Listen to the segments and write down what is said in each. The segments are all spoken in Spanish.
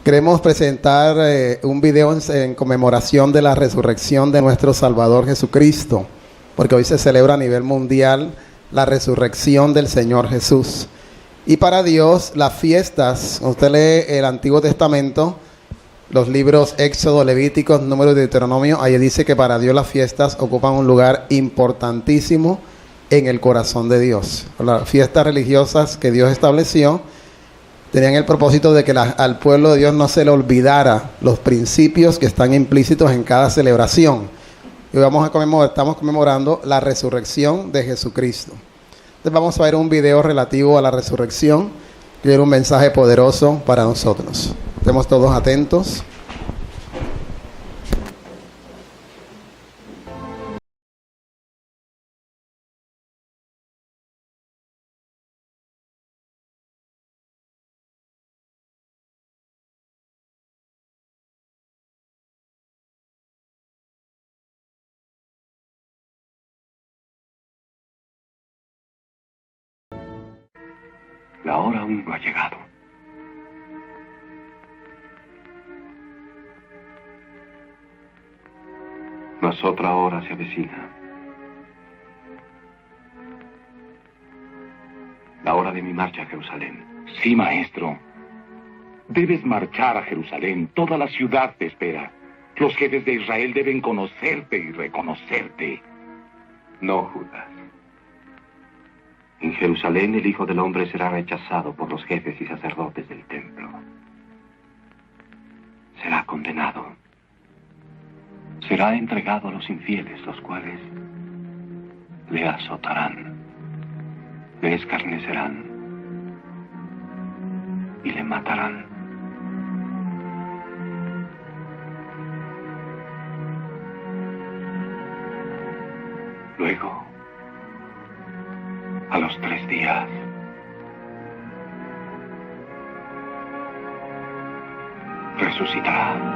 Queremos presentar un video en conmemoración de la resurrección de nuestro Salvador Jesucristo, porque hoy se celebra a nivel mundial la resurrección del Señor Jesús. Y para Dios, las fiestas, usted lee el Antiguo Testamento, los libros Éxodo, Levíticos, Números y Deuteronomio, ahí dice que para Dios las fiestas ocupan un lugar importantísimo en el corazón de Dios. Las fiestas religiosas que Dios estableció tenían el propósito de que al pueblo de Dios no se le olvidara los principios que están implícitos en cada celebración. Y estamos conmemorando la resurrección de Jesucristo. Entonces vamos a ver un video relativo a la resurrección, que era un mensaje poderoso para nosotros. Estemos todos atentos. La hora aún no ha llegado. Mas otra hora se avecina. La hora de mi marcha a Jerusalén. Sí, maestro. Debes marchar a Jerusalén. Toda la ciudad te espera. Los jefes de Israel deben conocerte y reconocerte. No, Judas. En Jerusalén el Hijo del Hombre será rechazado por los jefes y sacerdotes del templo. Será condenado. Será entregado a los infieles, los cuales le azotarán, le escarnecerán y le matarán. Luego, a los 3 días, resucitará.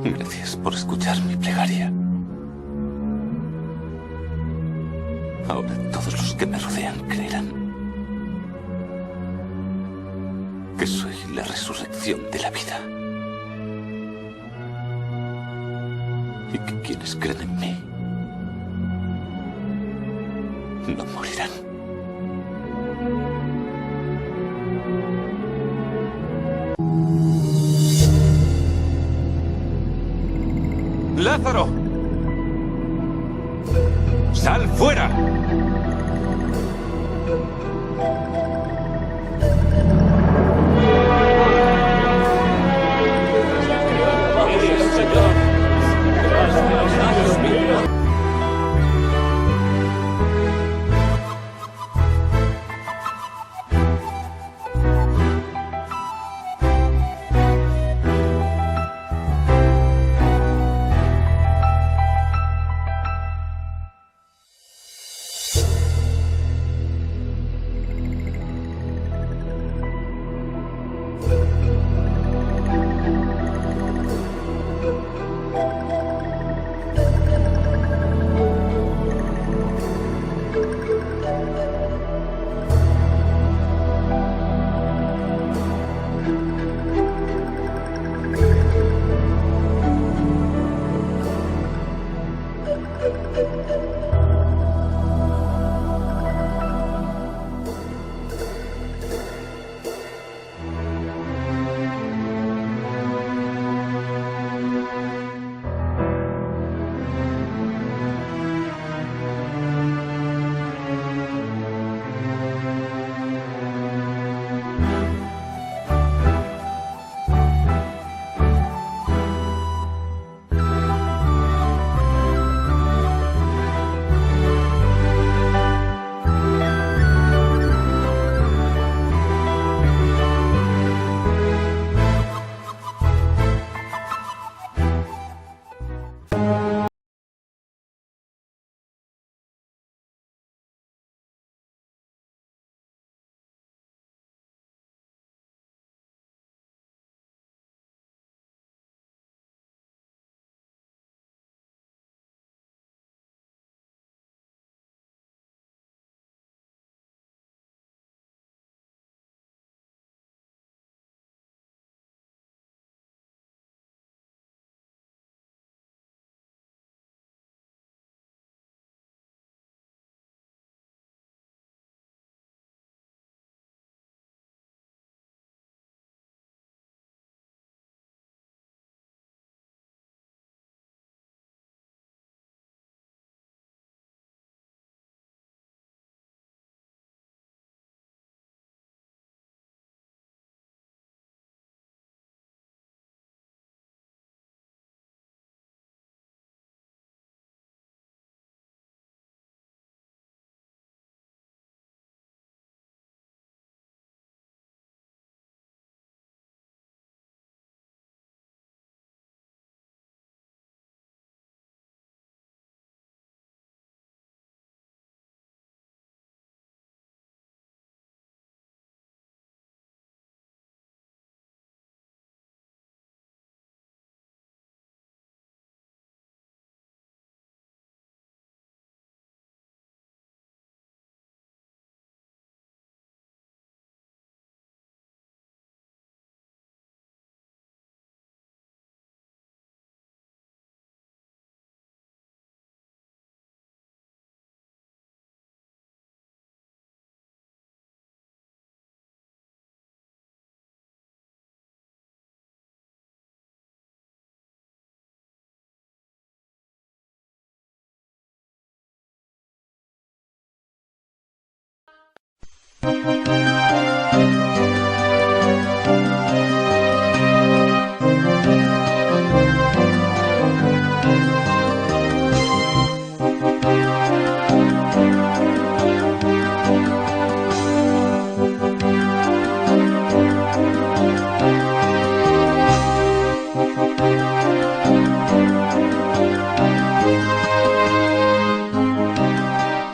Gracias por escuchar mi plegaria. Ahora todos los que me rodean creerán que soy la resurrección de la vida. Y que quienes creen en mí no morirán. ¡Lázaro! ¡Sal fuera!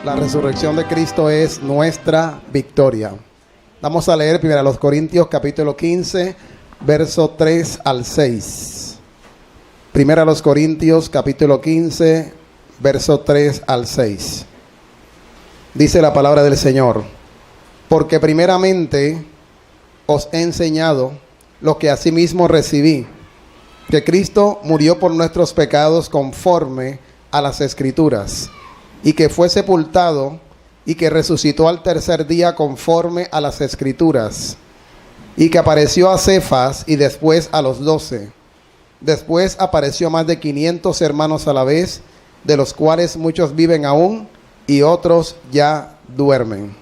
La resurrección de Cristo es nuestra victoria. Vamos a leer 1 Corintios capítulo 15, verso 3 al 6. Primera a los Corintios, capítulo 15, verso 3 al 6. Dice la palabra del Señor: porque primeramente os he enseñado lo que asimismo recibí, que Cristo murió por nuestros pecados conforme a las Escrituras, y que fue sepultado, y que resucitó al tercer día conforme a las Escrituras, y que apareció a Cefas y después a los 12. Después apareció más de 500 hermanos a la vez, de los cuales muchos viven aún y otros ya duermen.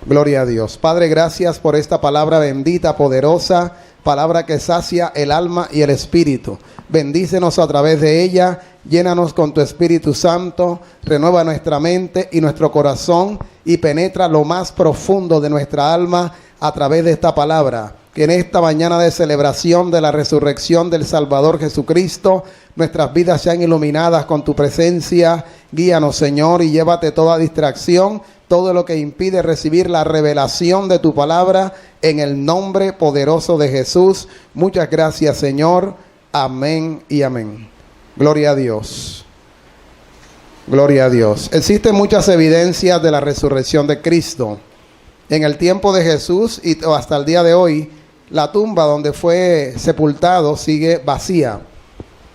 Gloria a Dios. Padre, gracias por esta palabra bendita, poderosa, palabra que sacia el alma y el espíritu. Bendícenos a través de ella, llénanos con tu Espíritu Santo, renueva nuestra mente y nuestro corazón y penetra lo más profundo de nuestra alma a través de esta palabra. Que en esta mañana de celebración de la resurrección del Salvador Jesucristo, nuestras vidas sean iluminadas con tu presencia. Guíanos, Señor, y llévate toda distracción, todo lo que impide recibir la revelación de tu palabra, en el nombre poderoso de Jesús. Muchas gracias, Señor. Amén y amén. Gloria a Dios. Gloria a Dios. Existen muchas evidencias de la resurrección de Cristo. En el tiempo de Jesús y hasta el día de hoy, la tumba donde fue sepultado sigue vacía.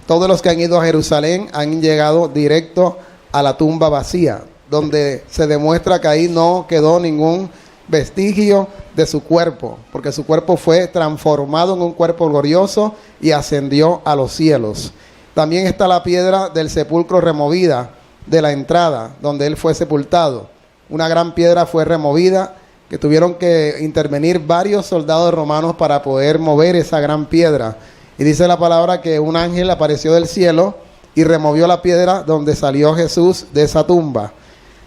Todos los que han ido a Jerusalén han llegado directo a la tumba vacía, donde se demuestra que ahí no quedó ningún vestigio de su cuerpo, porque su cuerpo fue transformado en un cuerpo glorioso y ascendió a los cielos. También está la piedra del sepulcro removida de la entrada, donde él fue sepultado. Una gran piedra fue removida, que tuvieron que intervenir varios soldados romanos para poder mover esa gran piedra. Y dice la palabra que un ángel apareció del cielo y removió la piedra donde salió Jesús de esa tumba.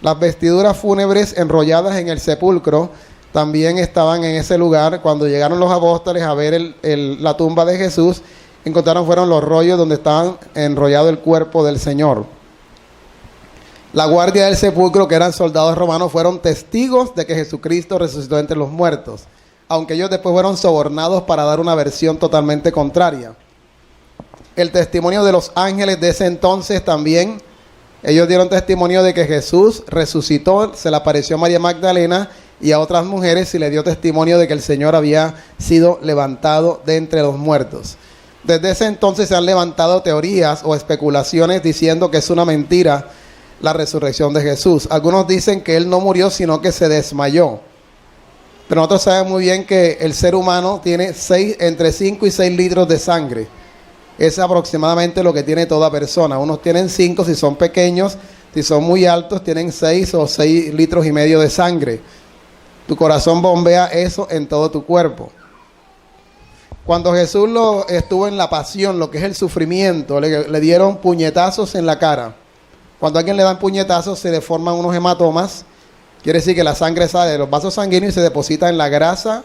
Las vestiduras fúnebres enrolladas en el sepulcro también estaban en ese lugar. Cuando llegaron los apóstoles a ver la tumba de Jesús, encontraron fueron los rollos donde estaban enrollado el cuerpo del Señor. La guardia del sepulcro, que eran soldados romanos, fueron testigos de que Jesucristo resucitó entre los muertos, aunque ellos después fueron sobornados para dar una versión totalmente contraria. El testimonio de los ángeles de ese entonces también, ellos dieron testimonio de que Jesús resucitó, se le apareció a María Magdalena y a otras mujeres y le dio testimonio de que el Señor había sido levantado de entre los muertos. Desde ese entonces se han levantado teorías o especulaciones diciendo que es una mentira la resurrección de Jesús. Algunos dicen que él no murió, sino que se desmayó. Pero nosotros sabemos muy bien que el ser humano tiene entre 5 y 6 litros de sangre. Es aproximadamente lo que tiene toda persona. Unos tienen 5 si son pequeños, si son muy altos tienen 6 o 6 litros y medio de sangre. Tu corazón bombea eso en todo tu cuerpo. Cuando Jesús estuvo en la pasión, lo que es el sufrimiento, le dieron puñetazos en la cara. Cuando a alguien le dan puñetazos se le forman unos hematomas. Quiere decir que la sangre sale de los vasos sanguíneos y se deposita en la grasa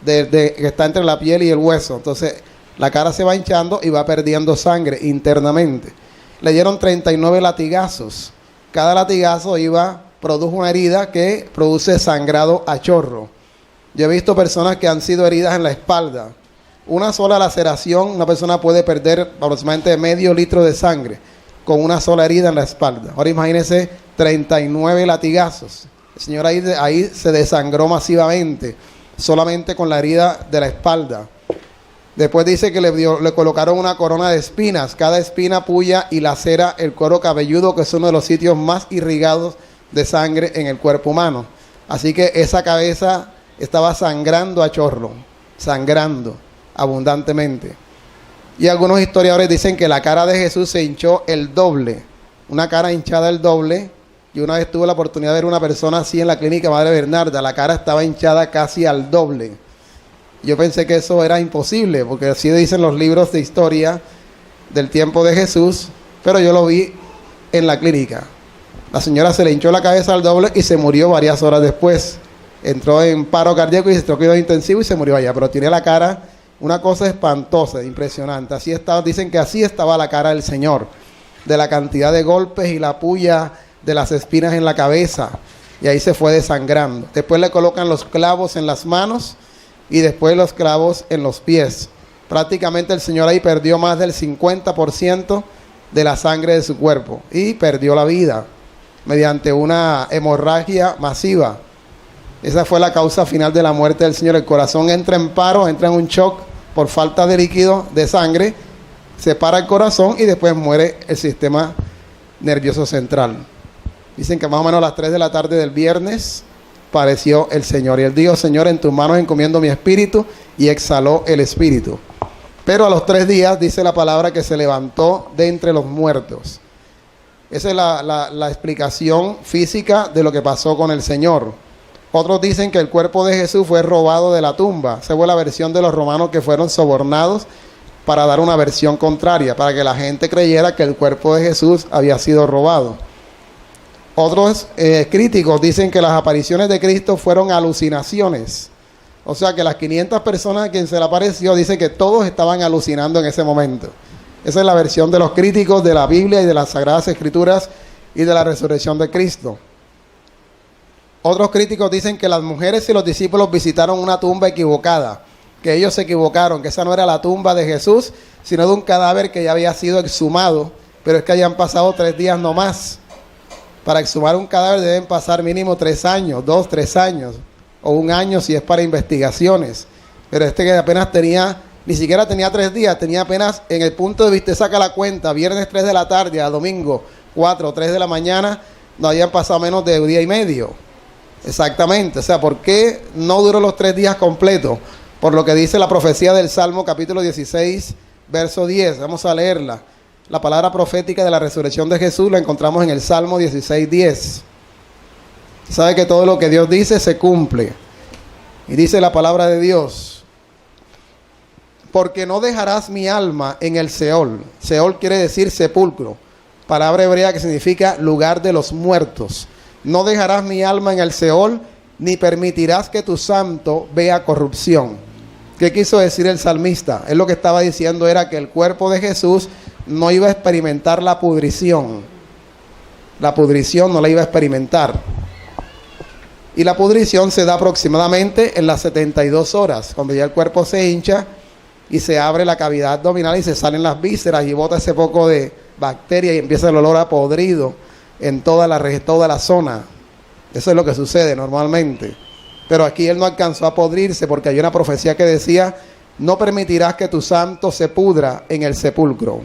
que está entre la piel y el hueso. Entonces la cara se va hinchando y va perdiendo sangre internamente. Le dieron 39 latigazos. Cada latigazo produjo una herida que produce sangrado a chorro. Yo he visto personas que han sido heridas en la espalda. Una sola laceración, una persona puede perder aproximadamente medio litro de sangre con una sola herida en la espalda. Ahora imagínense 39 latigazos. El Señor ahí se desangró masivamente, solamente con la herida de la espalda. Después dice que le colocaron una corona de espinas. Cada espina puya y lacera el cuero cabelludo, que es uno de los sitios más irrigados de sangre en el cuerpo humano. Así que esa cabeza estaba sangrando a chorro, sangrando abundantemente. Y algunos historiadores dicen que la cara de Jesús se hinchó el doble, una cara hinchada el doble. Y una vez tuve la oportunidad de ver una persona así en la clínica Madre Bernarda, la cara estaba hinchada casi al doble. Yo pensé que eso era imposible, porque así dicen los libros de historia del tiempo de Jesús, pero yo lo vi en la clínica. La señora se le hinchó la cabeza al doble y se murió varias horas después. Entró en paro cardíaco y se entró en cuidado intensivo y se murió allá, pero tiene la cara, una cosa espantosa, impresionante. Así estaba, dicen que así estaba la cara del Señor, de la cantidad de golpes y la puya de las espinas en la cabeza, y ahí se fue desangrando. Después le colocan los clavos en las manos y después los clavos en los pies. Prácticamente el Señor ahí perdió más del 50% de la sangre de su cuerpo y perdió la vida mediante una hemorragia masiva. Esa fue la causa final de la muerte del Señor. El corazón entra en paro, entra en un shock por falta de líquido, de sangre, se para el corazón y después muere el sistema nervioso central. Dicen que más o menos a las 3 de la tarde del viernes pareció el Señor. Y él dijo: Señor, en tus manos encomiendo mi espíritu, y exhaló el espíritu. Pero a los 3 días dice la palabra que se levantó de entre los muertos. Esa es la explicación física de lo que pasó con el Señor. Otros dicen que el cuerpo de Jesús fue robado de la tumba. Esa fue la versión de los romanos, que fueron sobornados para dar una versión contraria, para que la gente creyera que el cuerpo de Jesús había sido robado. Otros críticos dicen que las apariciones de Cristo fueron alucinaciones. O sea que las 500 personas a quien se le apareció, dice que todos estaban alucinando en ese momento. Esa es la versión de los críticos de la Biblia y de las Sagradas Escrituras y de la resurrección de Cristo. Otros críticos dicen que las mujeres y los discípulos visitaron una tumba equivocada, que ellos se equivocaron, que esa no era la tumba de Jesús, sino de un cadáver que ya había sido exhumado, pero es que hayan pasado 3 días no más. Para exhumar un cadáver deben pasar mínimo 3 años, 2, 3 años, o 1 año si es para investigaciones. Pero este que apenas tenía, ni siquiera tenía 3 días, tenía apenas, en el punto de vista, saca la cuenta, viernes 3 de la tarde a domingo 4 o 3 de la mañana, no habían pasado menos de 1 día y medio. Exactamente, o sea, ¿por qué no duró los 3 días completos? Por lo que dice la profecía del Salmo capítulo 16, verso 10. Vamos a leerla. La palabra profética de la resurrección de Jesús la encontramos en el Salmo 16, 10. Sabe que todo lo que Dios dice se cumple. Y dice la palabra de Dios: porque no dejarás mi alma en el Seol. Seol quiere decir sepulcro, palabra hebrea que significa lugar de los muertos. No dejarás mi alma en el Seol, ni permitirás que tu santo vea corrupción. ¿Qué quiso decir el salmista? Él lo que estaba diciendo era que el cuerpo de Jesús no iba a experimentar la pudrición. La pudrición no la iba a experimentar. Y la pudrición se da aproximadamente en las 72 horas, cuando ya el cuerpo se hincha y se abre la cavidad abdominal y se salen las vísceras y bota ese poco de bacteria y empieza el olor a podrido en toda la zona. Eso es lo que sucede normalmente. Pero aquí él no alcanzó a podrirse, porque hay una profecía que decía: no permitirás que tu santo se pudra en el sepulcro.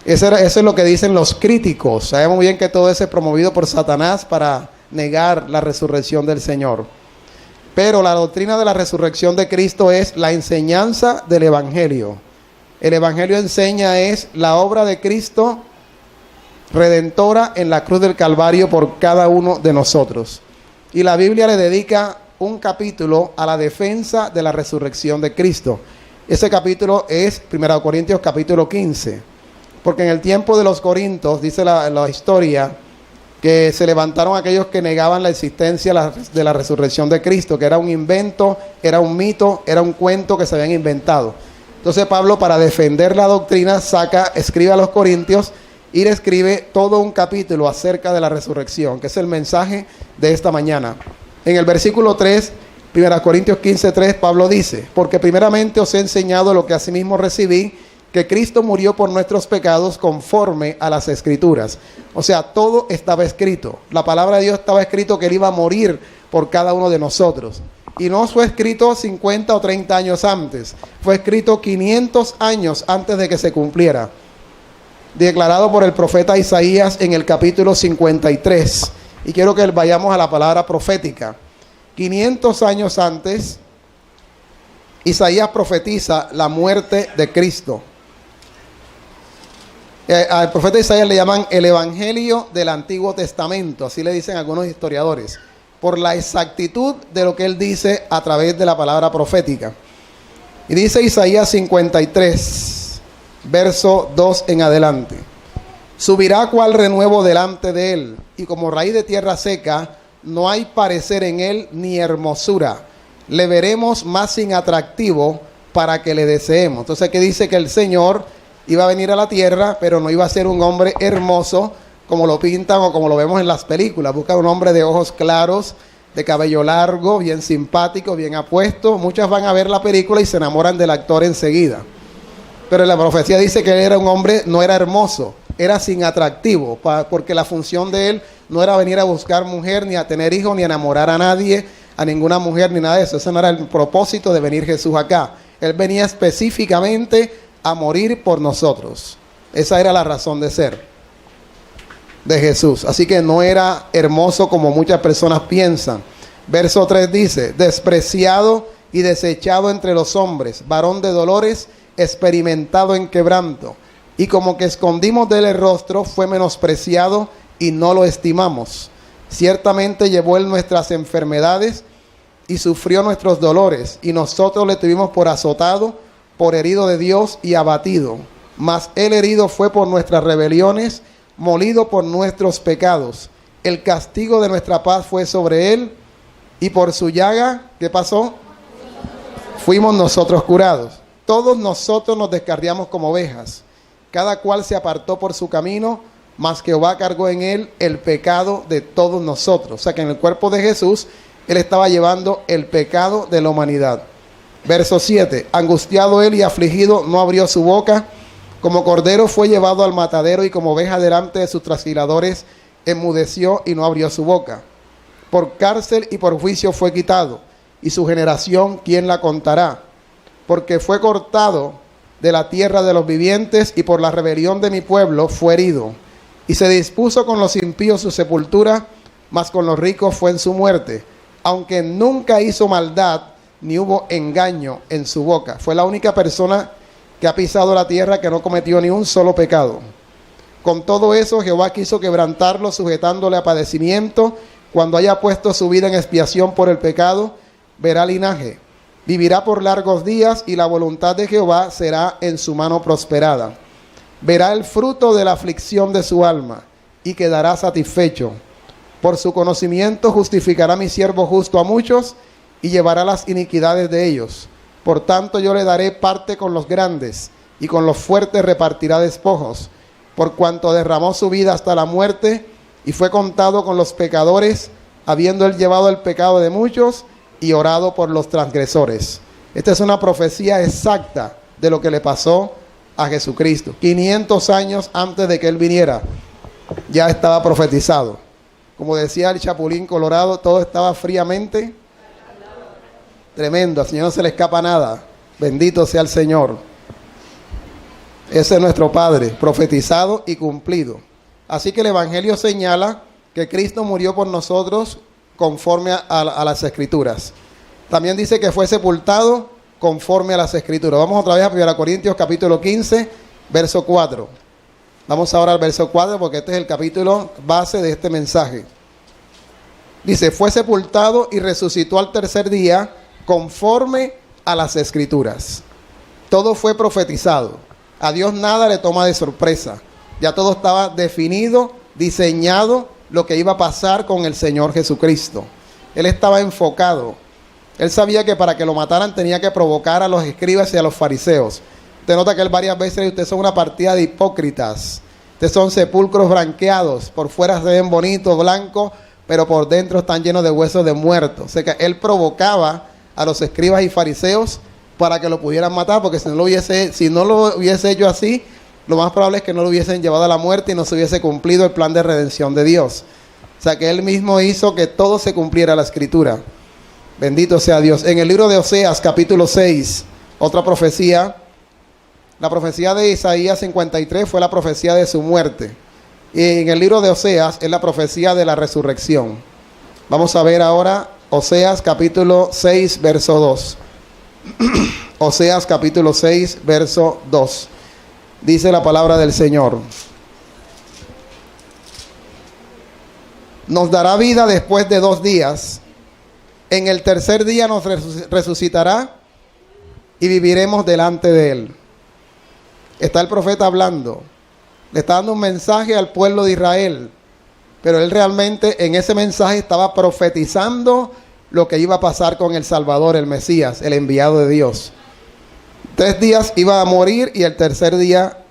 Eso es lo que dicen los críticos. Sabemos muy bien que todo eso es promovido por Satanás para negar la resurrección del Señor. Pero la doctrina de la resurrección de Cristo es la enseñanza del Evangelio. El Evangelio enseña es la obra de Cristo redentora en la cruz del Calvario por cada uno de nosotros. Y la Biblia le dedica un capítulo a la defensa de la resurrección de Cristo. Ese capítulo es 1 Corintios capítulo 15. Porque en el tiempo de los Corintios, dice la historia, que se levantaron aquellos que negaban la existencia de la resurrección de Cristo, que era un invento, era un mito, era un cuento que se habían inventado. Entonces Pablo, para defender la doctrina, escribe a los Corintios y le escribe todo un capítulo acerca de la resurrección, que es el mensaje de esta mañana. En el versículo 3, 1 Corintios 15, 3, Pablo dice: porque primeramente os he enseñado lo que asimismo recibí, que Cristo murió por nuestros pecados conforme a las Escrituras. O sea, todo estaba escrito. La palabra de Dios estaba escrito que Él iba a morir por cada uno de nosotros. Y no fue escrito 50 o 30 años antes. Fue escrito 500 años antes de que se cumpliera. Declarado por el profeta Isaías en el capítulo 53. Y quiero que vayamos a la palabra profética. 500 años antes, Isaías profetiza la muerte de Cristo. Al profeta Isaías le llaman el Evangelio del Antiguo Testamento, así le dicen algunos historiadores, por la exactitud de lo que él dice a través de la palabra profética. Y dice Isaías 53, verso 2 en adelante: subirá cual renuevo delante de él, y como raíz de tierra seca, no hay parecer en él ni hermosura. Le veremos más sin atractivo para que le deseemos. Entonces aquí dice que el Señor iba a venir a la tierra, pero no iba a ser un hombre hermoso como lo pintan o como lo vemos en las películas. Busca un hombre de ojos claros, de cabello largo, bien simpático, bien apuesto. Muchas van a ver la película y se enamoran del actor enseguida. Pero la profecía dice que él era un hombre, no era hermoso, era sin atractivo, porque la función de él no era venir a buscar mujer, ni a tener hijos, ni a enamorar a nadie, a ninguna mujer, ni nada de eso. Ese no era el propósito de venir Jesús acá. Él venía específicamente a morir por nosotros. Esa era la razón de ser de Jesús. Así que no era hermoso como muchas personas piensan. Verso 3 dice: despreciado y desechado entre los hombres, varón de dolores, experimentado en quebranto, y como que escondimos de él el rostro, fue menospreciado y no lo estimamos. Ciertamente llevó él nuestras enfermedades y sufrió nuestros dolores, y nosotros le tuvimos por azotado, por herido de Dios y abatido. Mas él herido fue por nuestras rebeliones, molido por nuestros pecados. El castigo de nuestra paz fue sobre él, y por su llaga, ¿qué pasó? Fuimos nosotros curados. Todos nosotros nos descarriamos como ovejas, cada cual se apartó por su camino, mas Jehová cargó en él el pecado de todos nosotros. O sea que en el cuerpo de Jesús, él estaba llevando el pecado de la humanidad. Verso 7, angustiado él y afligido, no abrió su boca. Como cordero fue llevado al matadero, y como oveja delante de sus trasquiladores, enmudeció y no abrió su boca. Por cárcel y por juicio fue quitado, y su generación, ¿quién la contará? Porque fue cortado de la tierra de los vivientes, y por la rebelión de mi pueblo fue herido. Y se dispuso con los impíos su sepultura, mas con los ricos fue en su muerte. Aunque nunca hizo maldad, ni hubo engaño en su boca. Fue la única persona que ha pisado la tierra que no cometió ni un solo pecado. Con todo eso, Jehová quiso quebrantarlo, sujetándole a padecimiento. Cuando haya puesto su vida en expiación por el pecado, verá linaje. Vivirá por largos días, y la voluntad de Jehová será en su mano prosperada. Verá el fruto de la aflicción de su alma, y quedará satisfecho. Por su conocimiento justificará mi siervo justo a muchos, y llevará las iniquidades de ellos. Por tanto yo le daré parte con los grandes, y con los fuertes repartirá despojos. Por cuanto derramó su vida hasta la muerte, y fue contado con los pecadores, habiendo él llevado el pecado de muchos, y orado por los transgresores. Esta es una profecía exacta de lo que le pasó a Jesucristo. 500 años antes de que él viniera, ya estaba profetizado. Como decía el Chapulín Colorado, todo estaba fríamente tremendo. Al Señor no se le escapa nada. Bendito sea el Señor. Ese es nuestro Padre, profetizado y cumplido. Así que el Evangelio señala que Cristo murió por nosotros conforme a las Escrituras. También dice que fue sepultado conforme a las Escrituras. Vamos otra vez a 1 Corintios capítulo 15, verso 4. Vamos ahora al verso 4, porque este es el capítulo base de este mensaje. Dice: fue sepultado y resucitó al tercer día conforme a las Escrituras. Todo fue profetizado. A Dios nada le toma de sorpresa. Ya todo estaba definido, diseñado, lo que iba a pasar con el Señor Jesucristo. Él estaba enfocado. Él sabía que para que lo mataran tenía que provocar a los escribas y a los fariseos. Usted nota que él varias veces dice: ustedes son una partida de hipócritas. Ustedes son sepulcros branqueados. Por fuera se ven bonitos, blancos, pero por dentro están llenos de huesos de muertos. O sea que él provocaba a los escribas y fariseos para que lo pudieran matar, porque si no lo hubiese hecho así, lo más probable es que no lo hubiesen llevado a la muerte y no se hubiese cumplido el plan de redención de Dios. O sea que él mismo hizo que todo se cumpliera la Escritura. Bendito sea Dios. En el libro de Oseas, capítulo 6, otra profecía. La profecía de Isaías 53 fue la profecía de su muerte. Y en el libro de Oseas es la profecía de la resurrección. Vamos a ver ahora Oseas capítulo 6, verso 2. Oseas capítulo 6, verso 2. Dice la palabra del Señor: nos dará vida después de 2 días. En el tercer día nos resucitará y viviremos delante de él. Está el profeta hablando. Le está dando un mensaje al pueblo de Israel. Pero él realmente en ese mensaje estaba profetizando lo que iba a pasar con el Salvador, el Mesías, el enviado de Dios. 3 días iba a morir y el tercer día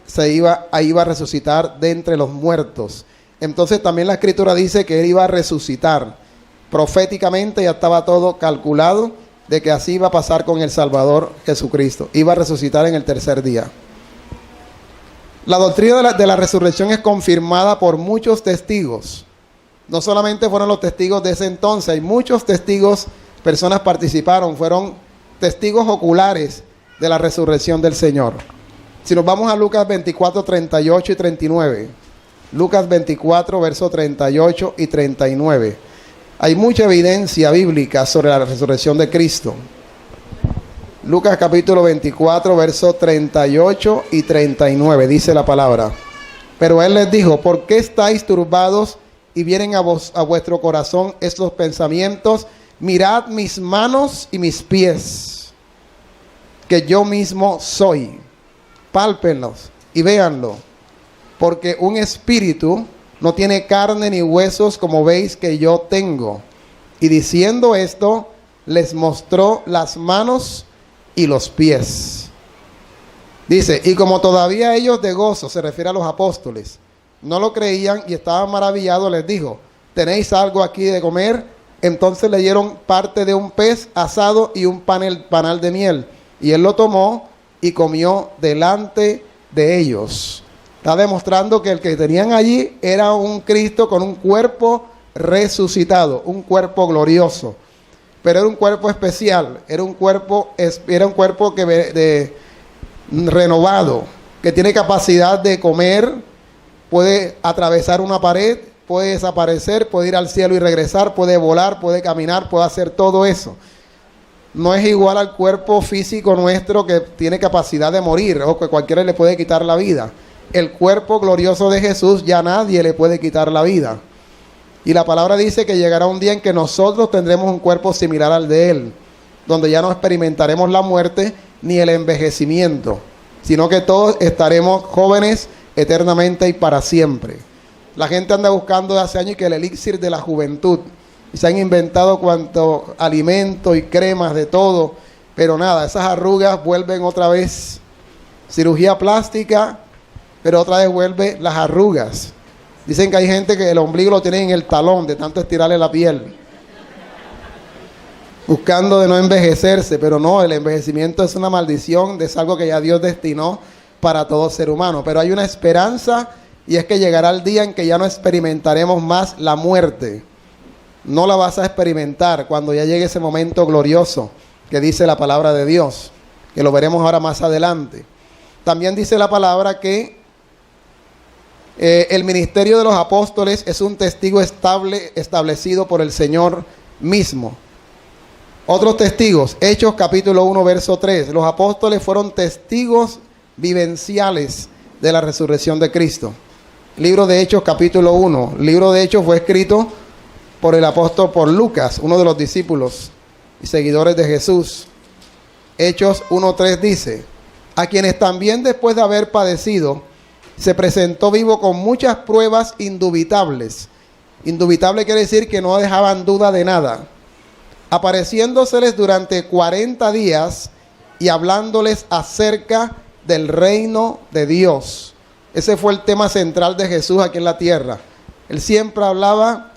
iba a resucitar de entre los muertos. Entonces también la Escritura dice que él iba a resucitar. Proféticamente ya estaba todo calculado de que así iba a pasar con el Salvador Jesucristo. Iba a resucitar en el tercer día. La doctrina de la resurrección es confirmada por muchos testigos. No solamente fueron los testigos de ese entonces, hay muchos testigos, personas participaron, fueron testigos oculares de la resurrección del Señor. Si nos vamos a Lucas 24, 38 y 39. Lucas 24, versos 38 y 39. Hay mucha evidencia bíblica sobre la resurrección de Cristo. Lucas capítulo 24, versos 38 y 39, dice la palabra. Pero él les dijo, ¿por qué estáis turbados y vienen a vuestro corazón estos pensamientos? Mirad mis manos y mis pies, que yo mismo soy. Pálpenlos y véanlo, porque un espíritu no tiene carne ni huesos como veis que yo tengo. Y diciendo esto, les mostró las manos y los pies. Dice, y como todavía ellos de gozo, se refiere a los apóstoles, no lo creían y estaban maravillados, les dijo, ¿tenéis algo aquí de comer? Entonces le dieron parte de un pez asado y un panal de miel. Y él lo tomó y comió delante de ellos. Está demostrando que el que tenían allí era un Cristo con un cuerpo resucitado, un cuerpo glorioso. Pero era un cuerpo especial, era un cuerpo renovado, que tiene capacidad de comer, puede atravesar una pared, puede desaparecer, puede ir al cielo y regresar, puede volar, puede caminar, puede hacer todo eso. No es igual al cuerpo físico nuestro que tiene capacidad de morir o que cualquiera le puede quitar la vida. El cuerpo glorioso de Jesús ya nadie le puede quitar la vida. Y la palabra dice que llegará un día en que nosotros tendremos un cuerpo similar al de Él, donde ya no experimentaremos la muerte ni el envejecimiento, sino que todos estaremos jóvenes eternamente y para siempre. La gente anda buscando de hace años que el elixir de la juventud, y se han inventado cuanto alimento y cremas de todo, pero nada, esas arrugas vuelven otra vez. Cirugía plástica, pero otra vez vuelve las arrugas. Dicen que hay gente que el ombligo lo tiene en el talón de tanto estirarle la piel, buscando de no envejecerse, pero no, el envejecimiento es una maldición, es algo que ya Dios destinó para todo ser humano. Pero hay una esperanza, y es que llegará el día en que ya no experimentaremos más la muerte. No la vas a experimentar cuando ya llegue ese momento glorioso que dice la palabra de Dios, que lo veremos ahora más adelante. También dice la palabra que el ministerio de los apóstoles es un testigo establecido por el Señor mismo. Otros testigos, Hechos capítulo 1, verso 3. Los apóstoles fueron testigos vivenciales de la resurrección de Cristo. Libro de Hechos capítulo 1. El libro de Hechos fue escrito por el apóstol, por Lucas, uno de los discípulos y seguidores de Jesús. Hechos 1:3 dice, a quienes también después de haber padecido, se presentó vivo con muchas pruebas indubitables. Indubitable quiere decir que no dejaban duda de nada. Apareciéndoseles durante 40 días y hablándoles acerca del reino de Dios. Ese fue el tema central de Jesús aquí en la tierra. Él siempre hablaba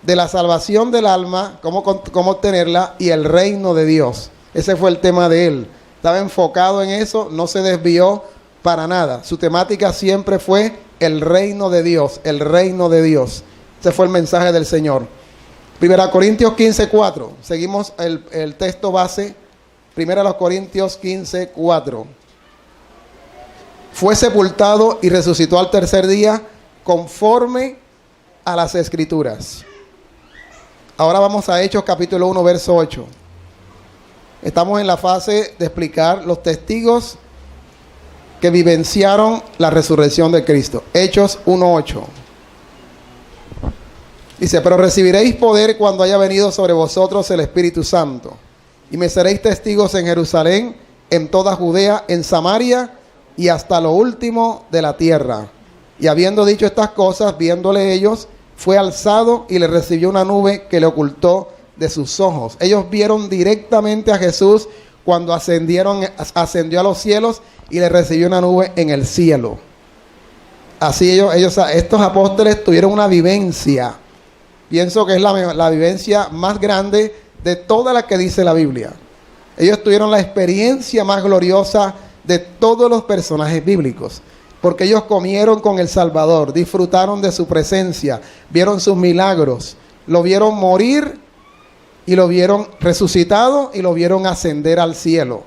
de la salvación del alma, cómo obtenerla, y el reino de Dios. Ese fue el tema de él. Estaba enfocado en eso, no se desvió para nada. Su temática siempre fue el reino de Dios, el reino de Dios. Ese fue el mensaje del Señor. 1 Corintios 15:4. Seguimos el texto base. 1 Corintios 15:4. Fue sepultado y resucitó al tercer día conforme a las Escrituras. Ahora vamos a Hechos capítulo 1, verso 8. Estamos en la fase de explicar los testigos que vivenciaron la resurrección de Cristo. Hechos 1:8. Dice, pero recibiréis poder cuando haya venido sobre vosotros el Espíritu Santo, y me seréis testigos en Jerusalén, en toda Judea, en Samaria, y hasta lo último de la tierra. Y habiendo dicho estas cosas, viéndole ellos, fue alzado y le recibió una nube que le ocultó de sus ojos. Ellos vieron directamente a Jesús cuando ascendió a los cielos, y le recibió una nube en el cielo. Así estos apóstoles tuvieron una vivencia pienso que es la vivencia más grande de toda la que dice la Biblia. Ellos tuvieron la experiencia más gloriosa de todos los personajes bíblicos, porque ellos comieron con el Salvador, disfrutaron de su presencia, vieron sus milagros, lo vieron morir y lo vieron resucitado y lo vieron ascender al cielo.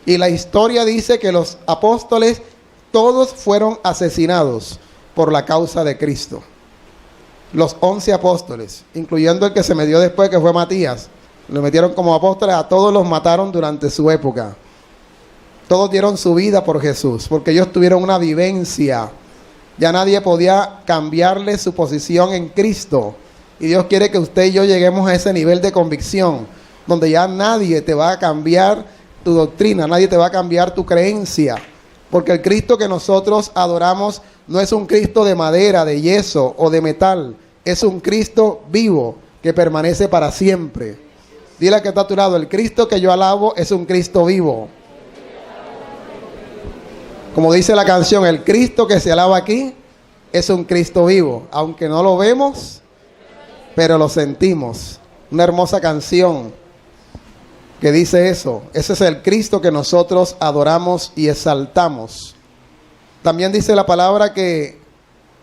Y la historia dice que los apóstoles todos fueron asesinados por la causa de Cristo. Los 11 apóstoles, incluyendo el que se metió después, que fue Matías, lo metieron como apóstoles, a todos los mataron durante su época. Todos dieron su vida por Jesús, porque ellos tuvieron una vivencia. Ya nadie podía cambiarle su posición en Cristo. Y Dios quiere que usted y yo lleguemos a ese nivel de convicción, donde ya nadie te va a cambiar tu doctrina, nadie te va a cambiar tu creencia. Porque el Cristo que nosotros adoramos no es un Cristo de madera, de yeso o de metal. Es un Cristo vivo que permanece para siempre. Dile al que está a tu lado, el Cristo que yo alabo es un Cristo vivo. Como dice la canción, el Cristo que se alaba aquí es un Cristo vivo. Aunque no lo vemos, pero lo sentimos. Una hermosa canción que dice eso. Ese es el Cristo que nosotros adoramos y exaltamos. También dice la palabra que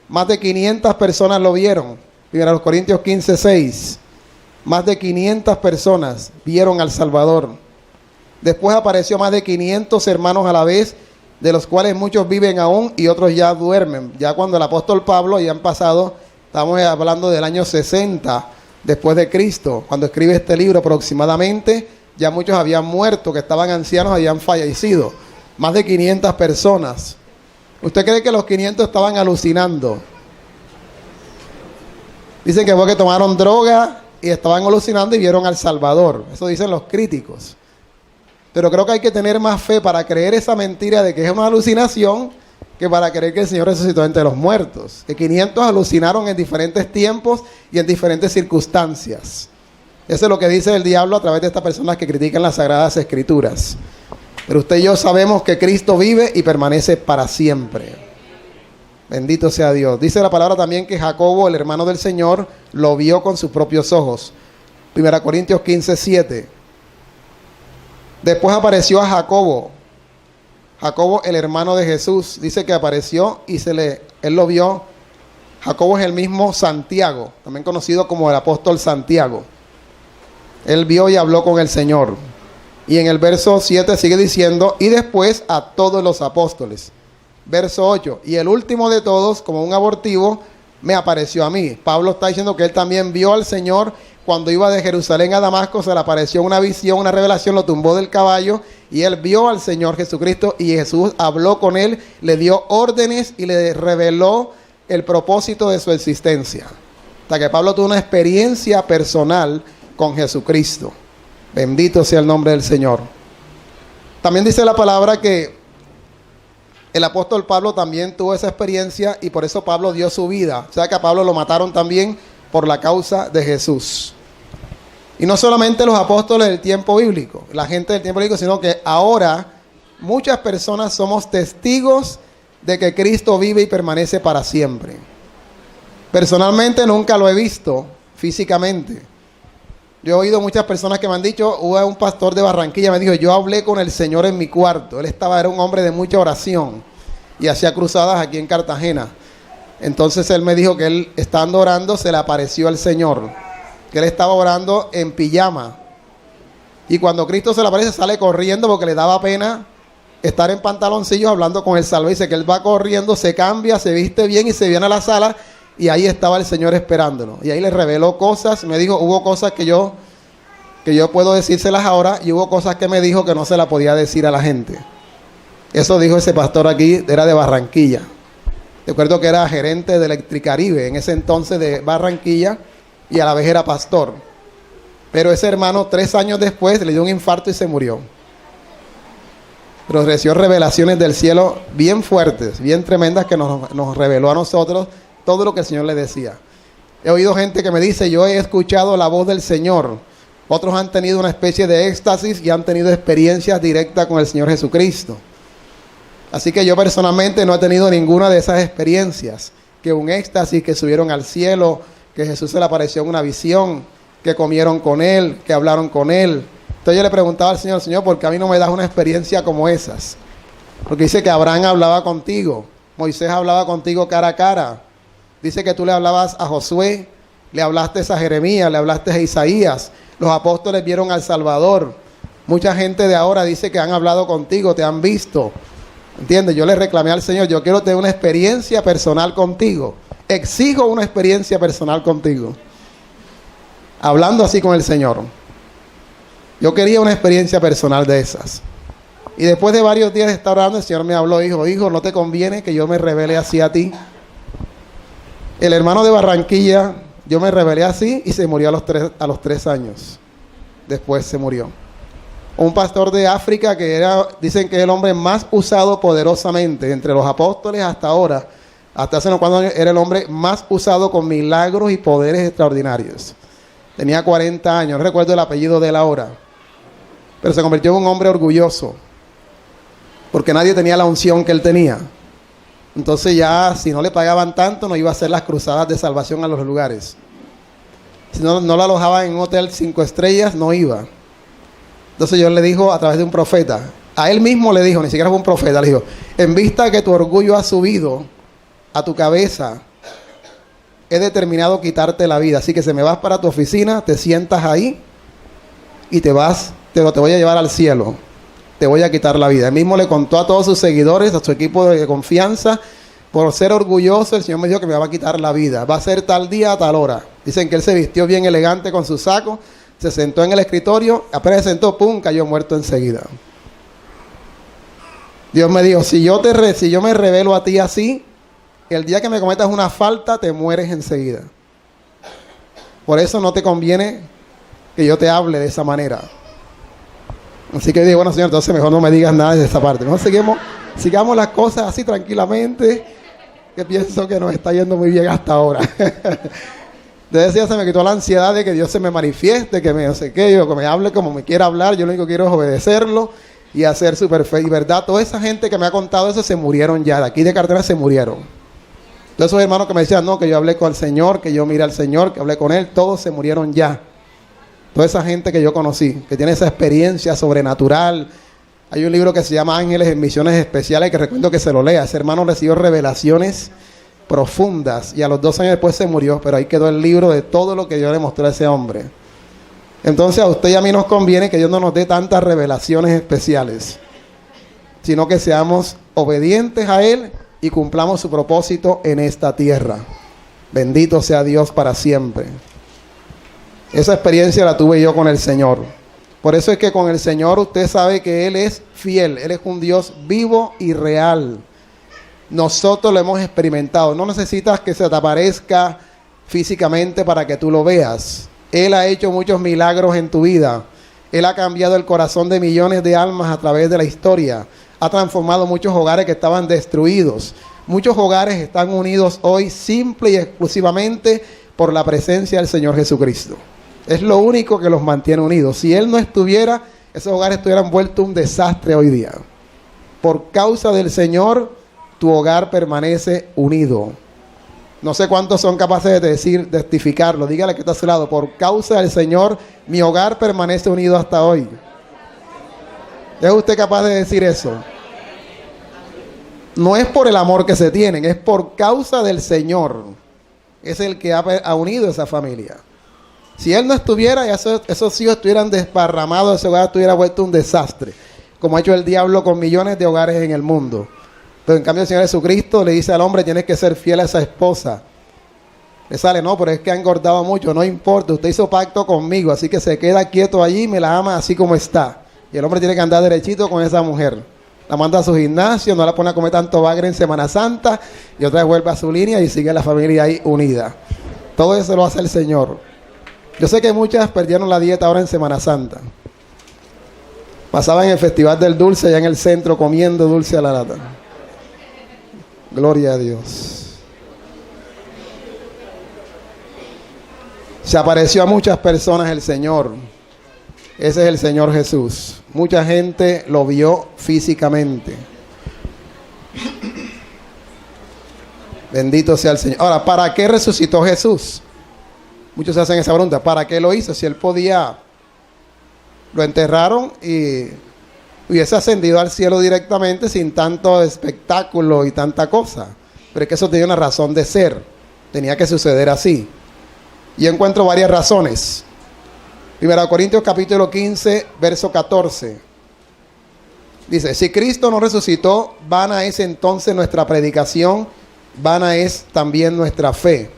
más de 500 personas lo vieron. Primera Corintios 15:6. Más de 500 personas vieron al Salvador. Después apareció más de 500 hermanos a la vez, de los cuales muchos viven aún y otros ya duermen. Ya cuando el apóstol Pablo, ya han pasado, estamos hablando del año 60 después de Cristo, cuando escribe este libro aproximadamente, ya muchos habían muerto, que estaban ancianos, habían fallecido. Más de 500 personas. ¿Usted cree que los 500 estaban alucinando? Dicen que fue que tomaron droga y estaban alucinando y vieron al Salvador. Eso dicen los críticos. Pero creo que hay que tener más fe para creer esa mentira de que es una alucinación que para creer que el Señor resucitó entre los muertos. Que 500 alucinaron en diferentes tiempos y en diferentes circunstancias. Eso es lo que dice el diablo a través de estas personas que critican las Sagradas Escrituras. Pero usted y yo sabemos que Cristo vive y permanece para siempre. Bendito sea Dios. Dice la palabra también que Jacobo, el hermano del Señor, lo vio con sus propios ojos. 1 Corintios 15:7. Después apareció a Jacobo. Jacobo, el hermano de Jesús, dice que apareció y él lo vio. Jacobo es el mismo Santiago, también conocido como el apóstol Santiago. Él vio y habló con el Señor. Y en el verso 7 sigue diciendo, y después a todos los apóstoles. Verso 8, y el último de todos, como un abortivo, me apareció a mí. Pablo está diciendo que él también vio al Señor. Cuando iba de Jerusalén a Damasco, se le apareció una visión, una revelación, lo tumbó del caballo y él vio al Señor Jesucristo y Jesús habló con él, le dio órdenes y le reveló el propósito de su existencia. Hasta que Pablo tuvo una experiencia personal con Jesucristo. Bendito sea el nombre del Señor. También dice la palabra que el apóstol Pablo también tuvo esa experiencia y por eso Pablo dio su vida. O sea que a Pablo lo mataron también por la causa de Jesús. Y no solamente los apóstoles del tiempo bíblico, la gente del tiempo bíblico, sino que ahora muchas personas somos testigos de que Cristo vive y permanece para siempre. Personalmente nunca lo he visto físicamente. Yo he oído muchas personas que me han dicho, hubo un pastor de Barranquilla, me dijo, yo hablé con el Señor en mi cuarto. Él era un hombre de mucha oración y hacía cruzadas aquí en Cartagena. Entonces él me dijo que él, estando orando, se le apareció al Señor. Que él estaba orando en pijama. Y cuando Cristo se le aparece, sale corriendo porque le daba pena estar en pantaloncillos hablando con el Salvador. Dice que él va corriendo, se cambia, se viste bien y se viene a la sala. Y ahí estaba el Señor esperándolo. Y ahí le reveló cosas. Me dijo, hubo cosas que yo puedo decírselas ahora. Y hubo cosas que me dijo que no se las podía decir a la gente. Eso dijo ese pastor aquí, era de Barranquilla. Recuerdo que era gerente de Electricaribe en ese entonces de Barranquilla y a la vez era pastor. Pero ese hermano 3 años después le dio un infarto y se murió. Pero recibió revelaciones del cielo bien fuertes, bien tremendas que nos reveló a nosotros todo lo que el Señor le decía. He oído gente que me dice, yo he escuchado la voz del Señor. Otros han tenido una especie de éxtasis y han tenido experiencias directas con el Señor Jesucristo. Así que yo personalmente no he tenido ninguna de esas experiencias, que un éxtasis, que subieron al cielo, que Jesús se le apareció en una visión, que comieron con él, que hablaron con él. Entonces yo le preguntaba al Señor, Señor, ¿por qué a mí no me das una experiencia como esas? Porque dice que Abraham hablaba contigo, Moisés hablaba contigo cara a cara. Dice que tú le hablabas a Josué, le hablaste a Jeremías, le hablaste a Isaías. Los apóstoles vieron al Salvador. Mucha gente de ahora dice que han hablado contigo, te han visto. ¿Entiendes? Yo le reclamé al Señor, yo quiero tener una experiencia personal contigo. Exijo una experiencia personal contigo. Hablando así con el Señor. Yo quería una experiencia personal de esas. Y después de varios días de estar orando, el Señor me habló, hijo, ¿no te conviene que yo me revele así a ti? El hermano de Barranquilla, yo me revelé así y se murió a los 3 años. Después se murió. Un pastor de África dicen que es el hombre más usado poderosamente entre los apóstoles hasta ahora. Hasta hace unos cuantos años era el hombre más usado con milagros y poderes extraordinarios. Tenía 40 años, no recuerdo el apellido de él ahora. Pero se convirtió en un hombre orgulloso. Porque nadie tenía la unción que él tenía. Entonces ya, si no le pagaban tanto, no iba a hacer las cruzadas de salvación a los lugares. Si no lo alojaban en un hotel 5 estrellas, no iba. Entonces Dios le dijo a través de un profeta, a él mismo le dijo, ni siquiera fue un profeta, le dijo, en vista que tu orgullo ha subido a tu cabeza, he determinado quitarte la vida. Así que se me vas para tu oficina, te sientas ahí y te voy a llevar al cielo. Te voy a quitar la vida. Él mismo le contó a todos sus seguidores, a su equipo de confianza, por ser orgulloso, el Señor me dijo que me va a quitar la vida. Va a ser tal día a tal hora. Dicen que él se vistió bien elegante con su saco, se sentó en el escritorio, apenas se sentó, ¡pum!, cayó muerto enseguida. Dios me dijo, si yo me revelo a ti así, el día que me cometas una falta, te mueres enseguida. Por eso no te conviene que yo te hable de esa manera. Así que digo, bueno, Señor, entonces mejor no me digas nada de esa parte. Mejor sigamos las cosas así tranquilamente, que pienso que nos está yendo muy bien hasta ahora. Desde ese día se me quitó la ansiedad de que Dios se me manifieste, que me no sé qué, que me hable como me quiera hablar. Yo lo único que quiero es obedecerlo y hacer su perfecto. Y verdad, toda esa gente que me ha contado eso se murieron ya. De aquí de Cartagena se murieron. Todos esos hermanos que me decían, no, que yo hablé con el Señor, que yo miré al Señor, que hablé con Él, todos se murieron ya. Toda esa gente que yo conocí, que tiene esa experiencia sobrenatural. Hay un libro que se llama Ángeles en Misiones Especiales, que recomiendo que se lo lea. Ese hermano recibió revelaciones profundas y a los 2 años después se murió, pero ahí quedó el libro de todo lo que Dios le mostró a ese hombre. Entonces a usted y a mí nos conviene que Dios no nos dé tantas revelaciones especiales, sino que seamos obedientes a Él y cumplamos su propósito en esta tierra. Bendito sea Dios para siempre. Esa experiencia la tuve yo con el Señor. Por eso es que con el Señor usted sabe que Él es fiel. Él es un Dios vivo y real. Nosotros lo hemos experimentado. No necesitas que se te aparezca físicamente para que tú lo veas. Él ha hecho muchos milagros en tu vida. Él ha cambiado el corazón de millones de almas a través de la historia. Ha transformado muchos hogares que estaban destruidos. Muchos hogares están unidos hoy simple y exclusivamente por la presencia del Señor Jesucristo. Es lo único que los mantiene unidos. Si Él no estuviera, esos hogares estuvieran vueltos un desastre hoy día. Por causa del Señor, tu hogar permanece unido. No sé cuántos son capaces de testificarlo. Dígale que está a su lado. Por causa del Señor, mi hogar permanece unido hasta hoy. ¿Es usted capaz de decir eso? No es por el amor que se tienen, es por causa del Señor. Es el que ha unido esa familia. Si Él no estuviera, esos hijos estuvieran desparramados, ese hogar estuviera vuelto un desastre, como ha hecho el diablo con millones de hogares en el mundo. Pero en cambio el Señor Jesucristo le dice al hombre, tienes que ser fiel a esa esposa. Le sale, no, pero es que ha engordado mucho, no importa, usted hizo pacto conmigo, así que se queda quieto allí y me la ama así como está. Y el hombre tiene que andar derechito con esa mujer. La manda a su gimnasio, no la pone a comer tanto bagre en Semana Santa, y otra vez vuelve a su línea y sigue la familia ahí unida. Todo eso lo hace el Señor. Yo sé que muchas perdieron la dieta ahora en Semana Santa. Pasaban en el Festival del Dulce, allá en el centro, comiendo dulce a la lata. Gloria a Dios. Se apareció a muchas personas el Señor. Ese es el Señor Jesús. Mucha gente lo vio físicamente. Bendito sea el Señor. Ahora, ¿para qué resucitó Jesús? Muchos se hacen esa pregunta, ¿para qué lo hizo? Si él podía, lo enterraron y hubiese ascendido al cielo directamente sin tanto espectáculo y tanta cosa. Pero es que eso tenía una razón de ser, tenía que suceder así. Y encuentro varias razones. 1 Corintios capítulo 15, verso 14. Dice, si Cristo no resucitó, vana es entonces nuestra predicación, vana es también nuestra fe.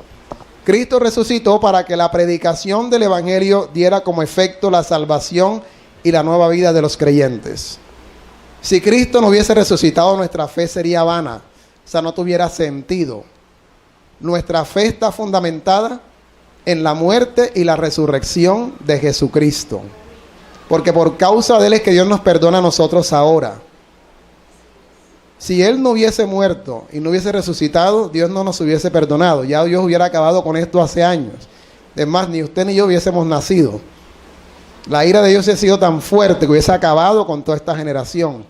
Cristo resucitó para que la predicación del Evangelio diera como efecto la salvación y la nueva vida de los creyentes. Si Cristo no hubiese resucitado, nuestra fe sería vana, o sea, no tuviera sentido. Nuestra fe está fundamentada en la muerte y la resurrección de Jesucristo. Porque por causa de Él es que Dios nos perdona a nosotros ahora. Si Él no hubiese muerto y no hubiese resucitado, Dios no nos hubiese perdonado. Ya Dios hubiera acabado con esto hace años. Es más, ni usted ni yo hubiésemos nacido. La ira de Dios ha sido tan fuerte que hubiese acabado con toda esta generación.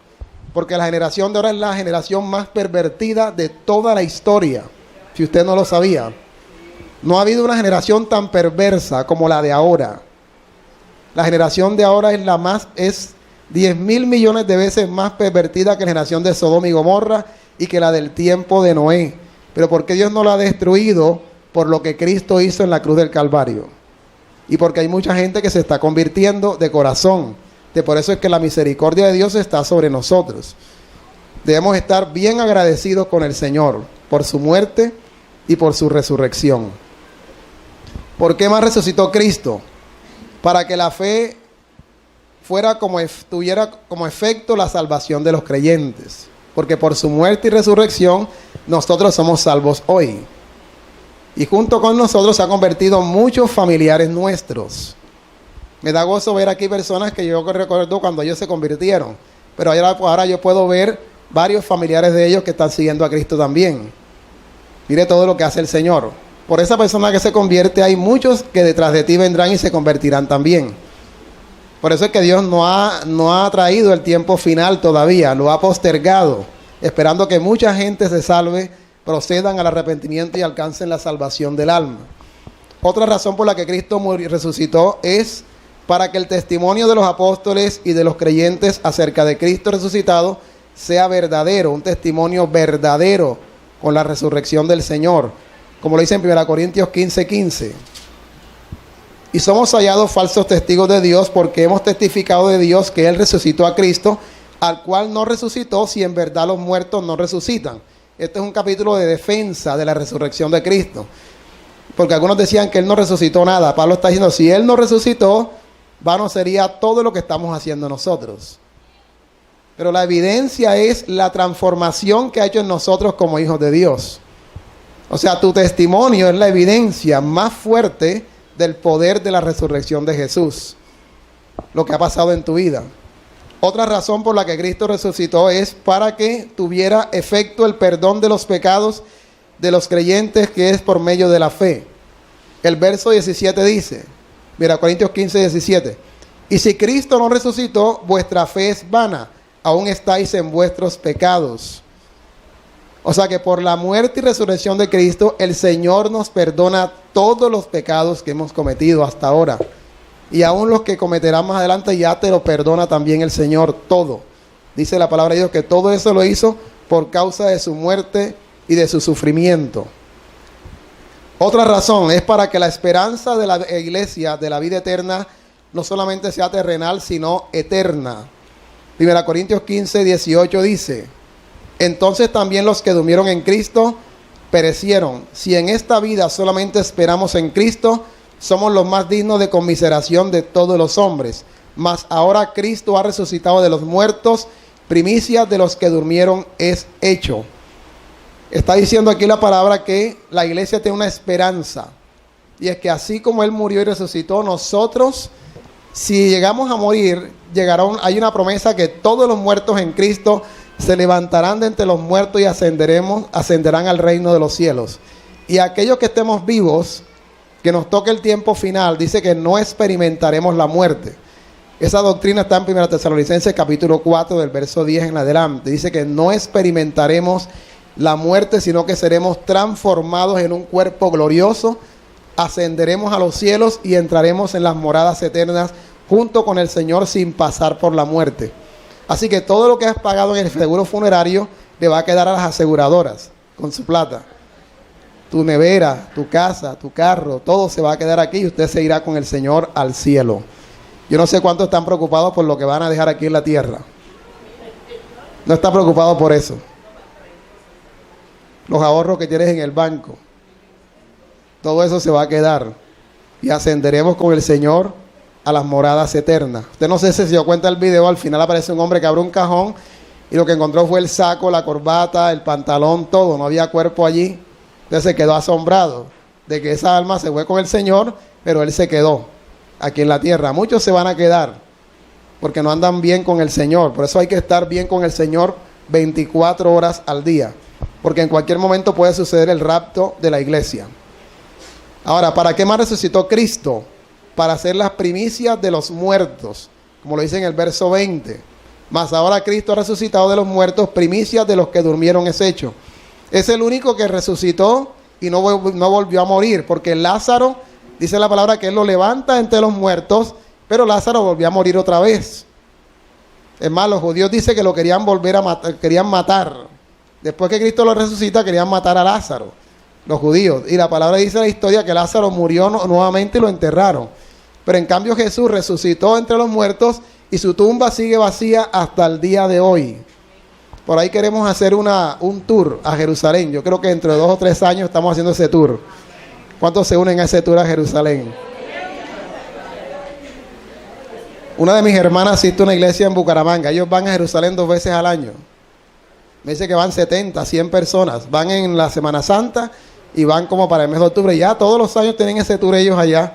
Porque la generación de ahora es la generación más pervertida de toda la historia. Si usted no lo sabía. No ha habido una generación tan perversa como la de ahora. La generación de ahora es 10.000 millones de veces más pervertida que la generación de Sodoma y Gomorra y que la del tiempo de Noé. Pero ¿por qué Dios no la ha destruido? Por lo que Cristo hizo en la cruz del Calvario. Y porque hay mucha gente que se está convirtiendo de corazón. Por eso es que la misericordia de Dios está sobre nosotros. Debemos estar bien agradecidos con el Señor por su muerte y por su resurrección. ¿Por qué más resucitó Cristo? Para que la fe tuviera como efecto la salvación de los creyentes. Porque por su muerte y resurrección nosotros somos salvos hoy. Y junto con nosotros se han convertido muchos familiares nuestros. Me da gozo ver aquí personas que yo recuerdo cuando ellos se convirtieron. Pero ahora yo puedo ver varios familiares de ellos que están siguiendo a Cristo también. Mire todo lo que hace el Señor. Por esa persona que se convierte hay muchos que detrás de ti vendrán y se convertirán también. Por eso es que Dios no ha traído el tiempo final todavía, lo ha postergado, esperando que mucha gente se salve, procedan al arrepentimiento y alcancen la salvación del alma. Otra razón por la que Cristo resucitó es para que el testimonio de los apóstoles y de los creyentes acerca de Cristo resucitado sea verdadero, un testimonio verdadero con la resurrección del Señor, como lo dice en 1 Corintios 15:15. Y somos hallados falsos testigos de Dios porque hemos testificado de Dios que Él resucitó a Cristo, al cual no resucitó si en verdad los muertos no resucitan. Este es un capítulo de defensa de la resurrección de Cristo. Porque algunos decían que Él no resucitó nada. Pablo está diciendo, si Él no resucitó, vano sería todo lo que estamos haciendo nosotros. Pero la evidencia es la transformación que ha hecho en nosotros como hijos de Dios. O sea, tu testimonio es la evidencia más fuerte del poder de la resurrección de Jesús. Lo que ha pasado en tu vida. Otra razón por la que Cristo resucitó es para que tuviera efecto el perdón de los pecados de los creyentes, que es por medio de la fe. El verso 17 dice, mira, Corintios 15:17. Y si Cristo no resucitó, vuestra fe es vana, aún estáis en vuestros pecados. O sea que por la muerte y resurrección de Cristo, el Señor nos perdona todos los pecados que hemos cometido hasta ahora. Y aún los que cometerán más adelante, ya te lo perdona también el Señor todo. Dice la palabra de Dios que todo eso lo hizo por causa de su muerte y de su sufrimiento. Otra razón es para que la esperanza de la iglesia, de la vida eterna, no solamente sea terrenal, sino eterna. 1 Corintios 15:18 dice, entonces también los que durmieron en Cristo perecieron. Si en esta vida solamente esperamos en Cristo, somos los más dignos de conmiseración de todos los hombres. Mas ahora Cristo ha resucitado de los muertos, primicia de los que durmieron es hecho. Está diciendo aquí la palabra que la iglesia tiene una esperanza. Y es que así como Él murió y resucitó, nosotros, si llegamos a morir, hay una promesa que todos los muertos en Cristo se levantarán de entre los muertos y ascenderán al reino de los cielos. Y aquellos que estemos vivos, que nos toque el tiempo final, dice que no experimentaremos la muerte. Esa doctrina está en 1 Tesalonicenses capítulo 4 del verso 10 en adelante. Dice que no experimentaremos la muerte, sino que seremos transformados en un cuerpo glorioso ascenderemos a los cielos y entraremos en las moradas eternas junto con el Señor sin pasar por la muerte. Así que todo lo que has pagado en el seguro funerario le va a quedar a las aseguradoras con su plata. Tu nevera, tu casa, tu carro, todo se va a quedar aquí y usted se irá con el Señor al cielo. Yo no sé cuántos están preocupados por lo que van a dejar aquí en la tierra. No está preocupado por eso. Los ahorros que tienes en el banco, todo eso se va a quedar y ascenderemos con el Señor a las moradas eternas. Usted no sé si se dio cuenta del video, al final aparece un hombre que abre un cajón y lo que encontró fue el saco, la corbata, el pantalón, todo, no había cuerpo allí. Entonces se quedó asombrado de que esa alma se fue con el Señor, pero él se quedó aquí en la tierra. Muchos se van a quedar porque no andan bien con el Señor. Por eso hay que estar bien con el Señor 24 horas al día, porque en cualquier momento puede suceder el rapto de la iglesia. Ahora, ¿para qué más resucitó Cristo? Para hacer las primicias de los muertos, como lo dice en el verso 20. Mas ahora Cristo ha resucitado de los muertos, primicias de los que durmieron es hecho. Es el único que resucitó y no volvió a morir, porque Lázaro, dice la palabra que él lo levanta entre los muertos, pero Lázaro volvió a morir otra vez. Es más, los judíos dicen que lo querían volver a matar, querían matar. Después que Cristo lo resucita, querían matar a Lázaro, los judíos. Y la palabra dice en la historia que Lázaro murió nuevamente y lo enterraron. Pero en cambio Jesús resucitó entre los muertos y su tumba sigue vacía hasta el día de hoy. Por ahí queremos hacer un tour a Jerusalén. Yo creo que dentro de 2 o 3 años estamos haciendo ese tour. ¿Cuántos se unen a ese tour a Jerusalén? Una de mis hermanas asiste a una iglesia en Bucaramanga. Ellos van a Jerusalén 2 veces al año. Me dice que van 70, 100 personas. Van en la Semana Santa y van como para el mes de octubre. Ya todos los años tienen ese tour ellos allá.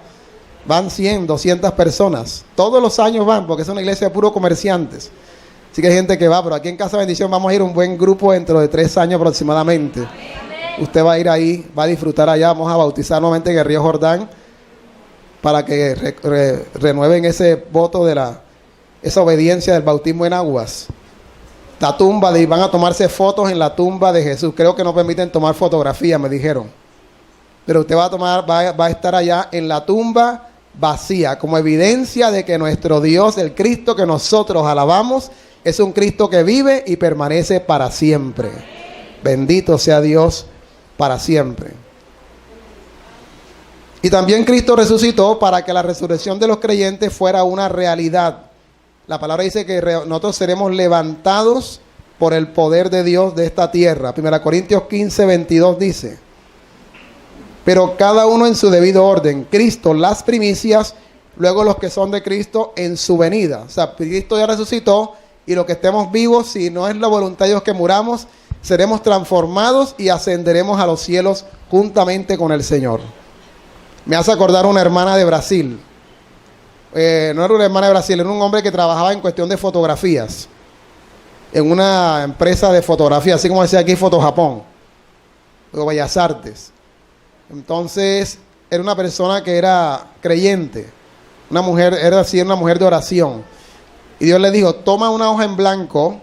Van 100, 200 personas. Todos los años van, porque es una iglesia de puros comerciantes. Así que hay gente que va, pero aquí en Casa Bendición vamos a ir un buen grupo dentro de 3 años aproximadamente. Usted va a ir ahí, va a disfrutar allá. Vamos a bautizar nuevamente en el río Jordán para que renueven ese voto de esa obediencia del bautismo en aguas. La tumba, van a tomarse fotos en la tumba de Jesús. Creo que no permiten tomar fotografías, me dijeron. Pero usted va a estar allá en la tumba vacía, como evidencia de que nuestro Dios, el Cristo que nosotros alabamos, es un Cristo que vive y permanece para siempre. Bendito sea Dios para siempre. Y también Cristo resucitó para que la resurrección de los creyentes fuera una realidad. La palabra dice que nosotros seremos levantados por el poder de Dios de esta tierra. 1 Corintios 15, 22 dice: pero cada uno en su debido orden. Cristo las primicias, luego los que son de Cristo en su venida. O sea, Cristo ya resucitó y los que estemos vivos, si no es la voluntad de Dios que muramos, seremos transformados y ascenderemos a los cielos juntamente con el Señor. Me hace acordar una hermana de Brasil. No era una hermana de Brasil, era un hombre que trabajaba en cuestión de fotografías. En una empresa de fotografía, así como decía aquí Foto Japón, o Bellas Artes. Entonces, era una persona que era creyente. Una mujer, era así, una mujer de oración. Y Dios le dijo: toma una hoja en blanco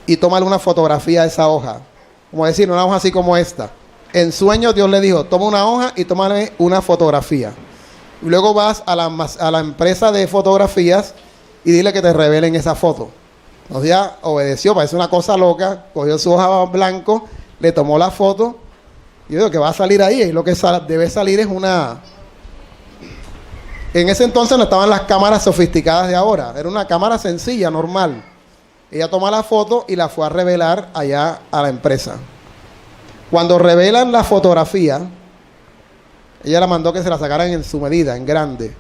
y tómale una fotografía de esa hoja. Como decir, una hoja así como esta. En sueños Dios le dijo: toma una hoja y tómale una fotografía. Y luego vas a la empresa de fotografías y dile que te revelen esa foto. O sea, obedeció, parece una cosa loca. Cogió su hoja en blanco, le tomó la foto. Y yo digo que va a salir ahí. Y lo que debe salir es una... En ese entonces no estaban las cámaras sofisticadas de ahora. Era una cámara sencilla, normal. Ella toma la foto y la fue a revelar allá a la empresa. Cuando revelan la fotografía, ella la mandó que se la sacaran en su medida, en grande.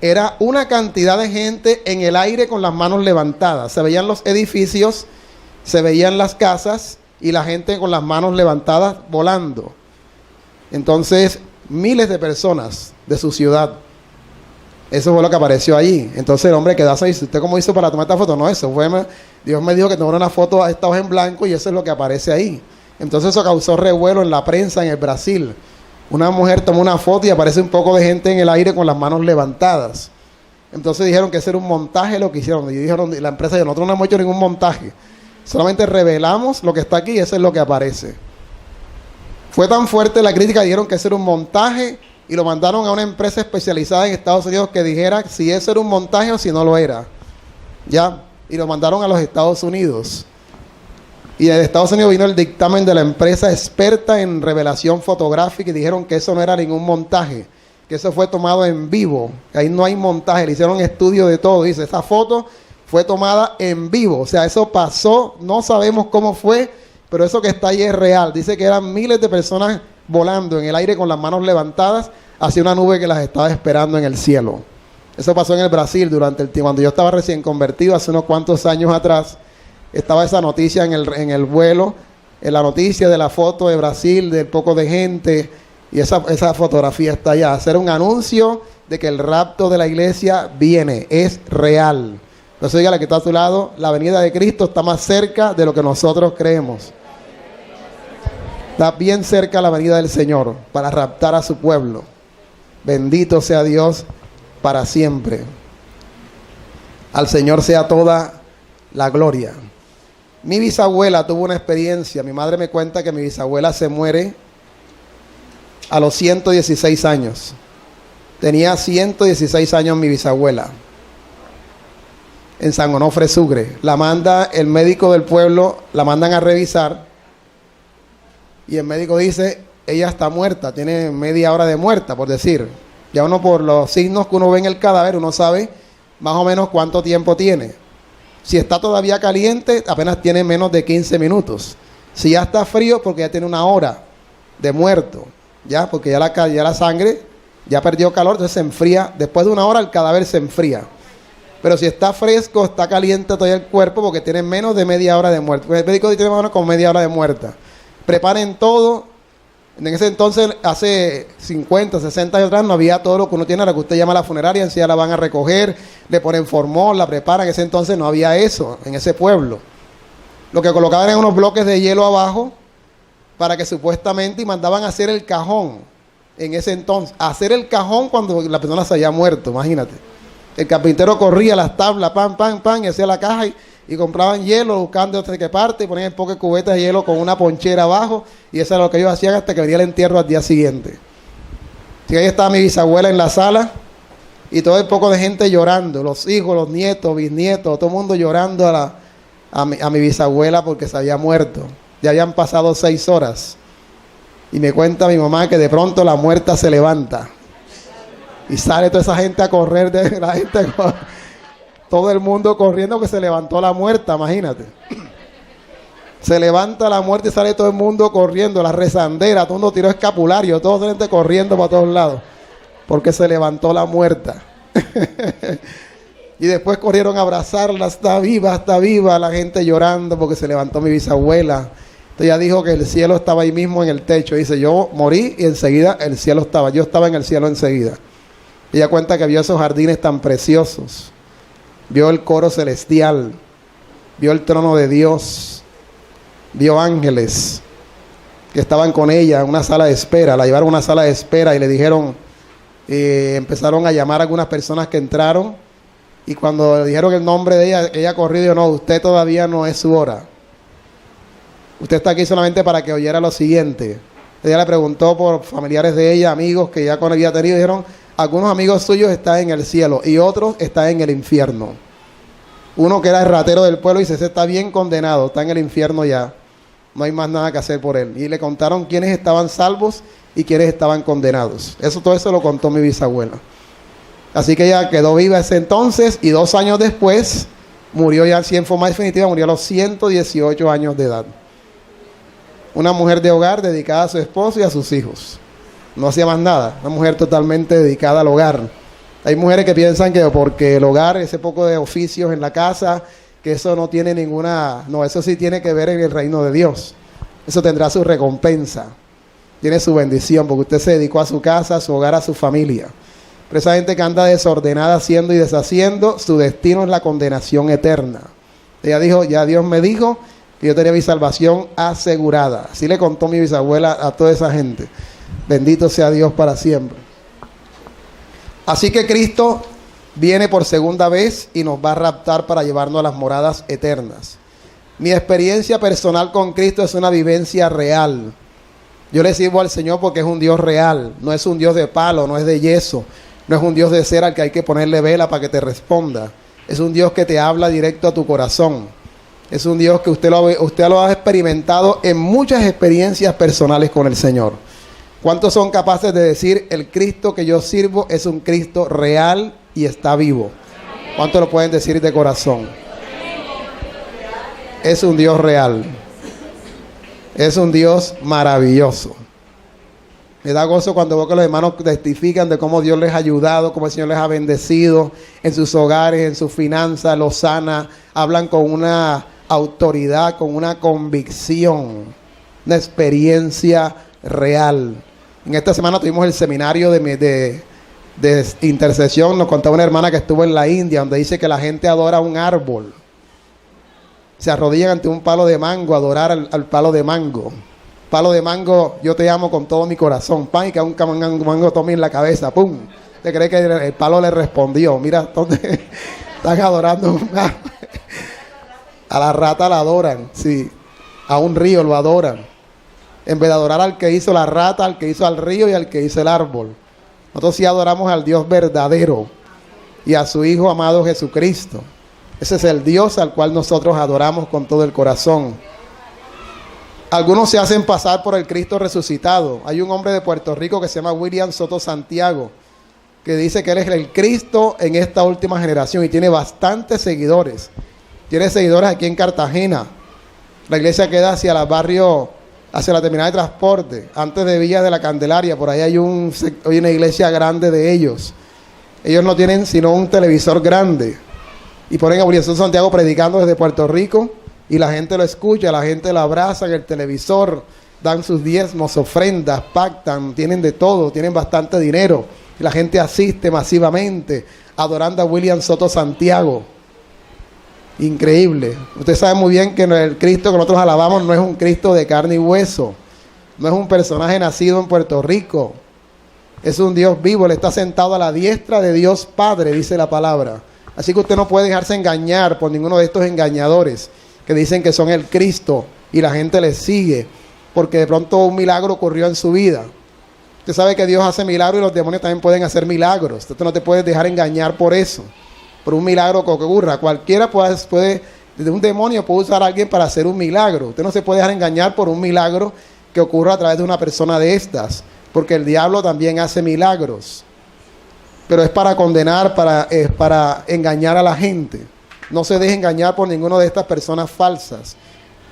Era una cantidad de gente en el aire con las manos levantadas. Se veían los edificios, se veían las casas y la gente con las manos levantadas volando. Entonces, miles de personas de su ciudad. Eso fue lo que apareció allí. Entonces el hombre quedó así: ¿usted cómo hizo para tomar esta foto? No, eso fue... Dios me dijo que tomara una foto a esta hoja en blanco y eso es lo que aparece ahí. Entonces eso causó revuelo en la prensa en el Brasil. Una mujer tomó una foto y aparece un poco de gente en el aire con las manos levantadas. Entonces dijeron que ese era un montaje lo que hicieron. Y dijeron, la empresa dijo: nosotros no hemos hecho ningún montaje. Solamente revelamos lo que está aquí y eso es lo que aparece. Fue tan fuerte la crítica, dijeron que eso era un montaje y lo mandaron a una empresa especializada en Estados Unidos que dijera si eso era un montaje o si no lo era. Ya, y lo mandaron a los Estados Unidos. Y de Estados Unidos vino el dictamen de la empresa experta en revelación fotográfica y dijeron que eso no era ningún montaje, que eso fue tomado en vivo, que ahí no hay montaje, le hicieron estudio de todo. Dice, esa foto fue tomada en vivo, o sea, eso pasó, no sabemos cómo fue, pero eso que está ahí es real. Dice que eran miles de personas volando en el aire con las manos levantadas hacia una nube que las estaba esperando en el cielo. Eso pasó en el Brasil durante el tiempo, cuando yo estaba recién convertido, hace unos cuantos años atrás. Estaba esa noticia en el vuelo, en la noticia de la foto de Brasil, del poco de gente, y esa fotografía está allá. Hacer un anuncio de que el rapto de la iglesia viene, es real. Entonces dígale que está a tu lado, la venida de Cristo está más cerca de lo que nosotros creemos. Está bien cerca la venida del Señor para raptar a su pueblo. Bendito sea Dios para siempre. Al Señor sea toda la gloria. Mi bisabuela tuvo una experiencia. Mi madre me cuenta que mi bisabuela se muere a los 116 años. Tenía 116 años mi bisabuela. En San Onofre, Sucre. La manda el médico del pueblo, la mandan a revisar. Y el médico dice, ella está muerta, tiene media hora de muerta, por decir. Ya uno por los signos que uno ve en el cadáver, uno sabe más o menos cuánto tiempo tiene. Si está todavía caliente, apenas tiene menos de 15 minutos. Si ya está frío, porque ya tiene una hora de muerto. Ya, porque ya la sangre ya perdió calor, entonces se enfría. Después de una hora el cadáver se enfría. Pero si está fresco, está caliente todavía el cuerpo, porque tiene menos de media hora de muerto. El médico tiene más o menos como media hora de muerta. Preparen todo. En ese entonces, hace 50, 60 años atrás, no había todo lo que uno tiene, ahora que usted llama a la funeraria, enseguida la van a recoger, le ponen formol, la preparan. En ese entonces no había eso, en ese pueblo. Lo que colocaban eran unos bloques de hielo abajo, para que supuestamente, y mandaban a hacer el cajón, en ese entonces. Hacer el cajón cuando la persona se había muerto, imagínate. El carpintero corría las tablas, pam, pam, pam, y hacía la caja, y compraban hielo, buscando de qué parte, y ponían el poco de cubeta de hielo con una ponchera abajo, y eso era lo que ellos hacían hasta que venía el entierro al día siguiente. Así que ahí estaba mi bisabuela en la sala, y todo el poco de gente llorando, los hijos, los nietos, bisnietos, todo el mundo llorando a mi bisabuela porque se había muerto. Ya habían pasado 6 horas. Y me cuenta mi mamá que de pronto la muerta se levanta, y sale toda esa gente a correr, todo el mundo corriendo, que se levantó la muerta, imagínate. Se levanta la muerte y sale todo el mundo corriendo, la rezandera, todo el mundo tiró escapulario, toda la gente corriendo para todos lados, porque se levantó la muerta. Y después corrieron a abrazarla, está viva, la gente llorando porque se levantó mi bisabuela. Entonces ella dijo que el cielo estaba ahí mismo en el techo. Dice, yo morí y enseguida el cielo estaba, yo estaba en el cielo enseguida. Ella cuenta que vio esos jardines tan preciosos. Vio el coro celestial, vio el trono de Dios, vio ángeles que estaban con ella en una sala de espera. La llevaron a una sala de espera y le dijeron, empezaron a llamar a algunas personas que entraron, y cuando le dijeron el nombre de ella, ella corrió y dijo, no, usted todavía no es su hora. Usted está aquí solamente para que oyera lo siguiente. Ella le preguntó por familiares de ella, amigos que ya con ella había tenido, dijeron, algunos amigos suyos están en el cielo y otros están en el infierno. Uno que era el ratero del pueblo dice, ese está bien condenado, está en el infierno ya. No hay más nada que hacer por él. Y le contaron quiénes estaban salvos y quiénes estaban condenados. Todo eso lo contó mi bisabuela. Así que ella quedó viva ese entonces, y 2 años después murió ya en forma definitiva, murió a los 118 años de edad. Una mujer de hogar dedicada a su esposo y a sus hijos. No hacía más nada, una mujer totalmente dedicada al hogar. Hay mujeres que piensan que porque el hogar, ese poco de oficios en la casa, que eso no tiene ninguna... No, eso sí tiene que ver en el reino de Dios. Eso tendrá su recompensa, tiene su bendición, porque usted se dedicó a su casa, a su hogar, a su familia. Pero esa gente que anda desordenada, haciendo y deshaciendo, su destino es la condenación eterna. Ella dijo, ya Dios me dijo que yo tenía mi salvación asegurada. Así le contó mi bisabuela a toda esa gente. Bendito sea Dios para siempre. Así que Cristo viene por segunda vez y nos va a raptar para llevarnos a las moradas eternas. Mi experiencia personal con Cristo es una vivencia real. Yo le sirvo al Señor porque es un Dios real, no es un Dios de palo, no es de yeso, no es un Dios de cera al que hay que ponerle vela para que te responda. Es un Dios que te habla directo a tu corazón. Es un Dios que usted lo ha experimentado en muchas experiencias personales con el Señor. ¿Cuántos son capaces de decir, el Cristo que yo sirvo es un Cristo real y está vivo? ¿Cuántos lo pueden decir de corazón? Es un Dios real. Es un Dios maravilloso. Me da gozo cuando veo que los hermanos testifican de cómo Dios les ha ayudado, cómo el Señor les ha bendecido en sus hogares, en sus finanzas, los sana. Hablan con una autoridad, con una convicción, una experiencia real. En esta semana tuvimos el seminario de intercesión. Nos contaba una hermana que estuvo en la India, donde dice que la gente adora un árbol. Se arrodillan ante un palo de mango, adorar al palo de mango. Palo de mango, yo te amo con todo mi corazón. Pan, y que un mango tome en la cabeza. ¡Pum! ¿Te crees que el palo le respondió? Mira, ¿dónde están adorando un árbol? A la rata la adoran, sí. A un río lo adoran. En vez de adorar al que hizo la rata, al que hizo al río y al que hizo el árbol. Nosotros sí adoramos al Dios verdadero y a su Hijo amado Jesucristo. Ese es el Dios al cual nosotros adoramos con todo el corazón. Algunos se hacen pasar por el Cristo resucitado. Hay un hombre de Puerto Rico que se llama William Soto Santiago, que dice que él es el Cristo en esta última generación y tiene bastantes seguidores. Tiene seguidores aquí en Cartagena. La iglesia queda hacia el barrio, hacia la terminal de transporte, antes de Villa de la Candelaria. Por ahí hay una iglesia grande de ellos. Ellos no tienen sino un televisor grande. Y ponen a William Soto Santiago predicando desde Puerto Rico. Y la gente lo escucha, la gente lo abraza en el televisor. Dan sus diezmos, ofrendas, pactan, tienen de todo, tienen bastante dinero. Y la gente asiste masivamente adorando a William Soto Santiago. Increíble. Usted sabe muy bien que el Cristo que nosotros alabamos no es un Cristo de carne y hueso. No es un personaje nacido en Puerto Rico. Es un Dios vivo. Él está sentado a la diestra de Dios Padre, dice la palabra. Así que usted no puede dejarse engañar por ninguno de estos engañadores que dicen que son el Cristo y la gente les sigue porque de pronto un milagro ocurrió en su vida. Usted sabe que Dios hace milagros y los demonios también pueden hacer milagros. Usted no te puede dejar engañar por eso. Por un milagro que ocurra. Cualquiera puede, desde un demonio puede usar a alguien para hacer un milagro. Usted no se puede dejar engañar por un milagro que ocurra a través de una persona de estas. Porque el diablo también hace milagros. Pero es para condenar, es para engañar a la gente. No se deje engañar por ninguno de estas personas falsas.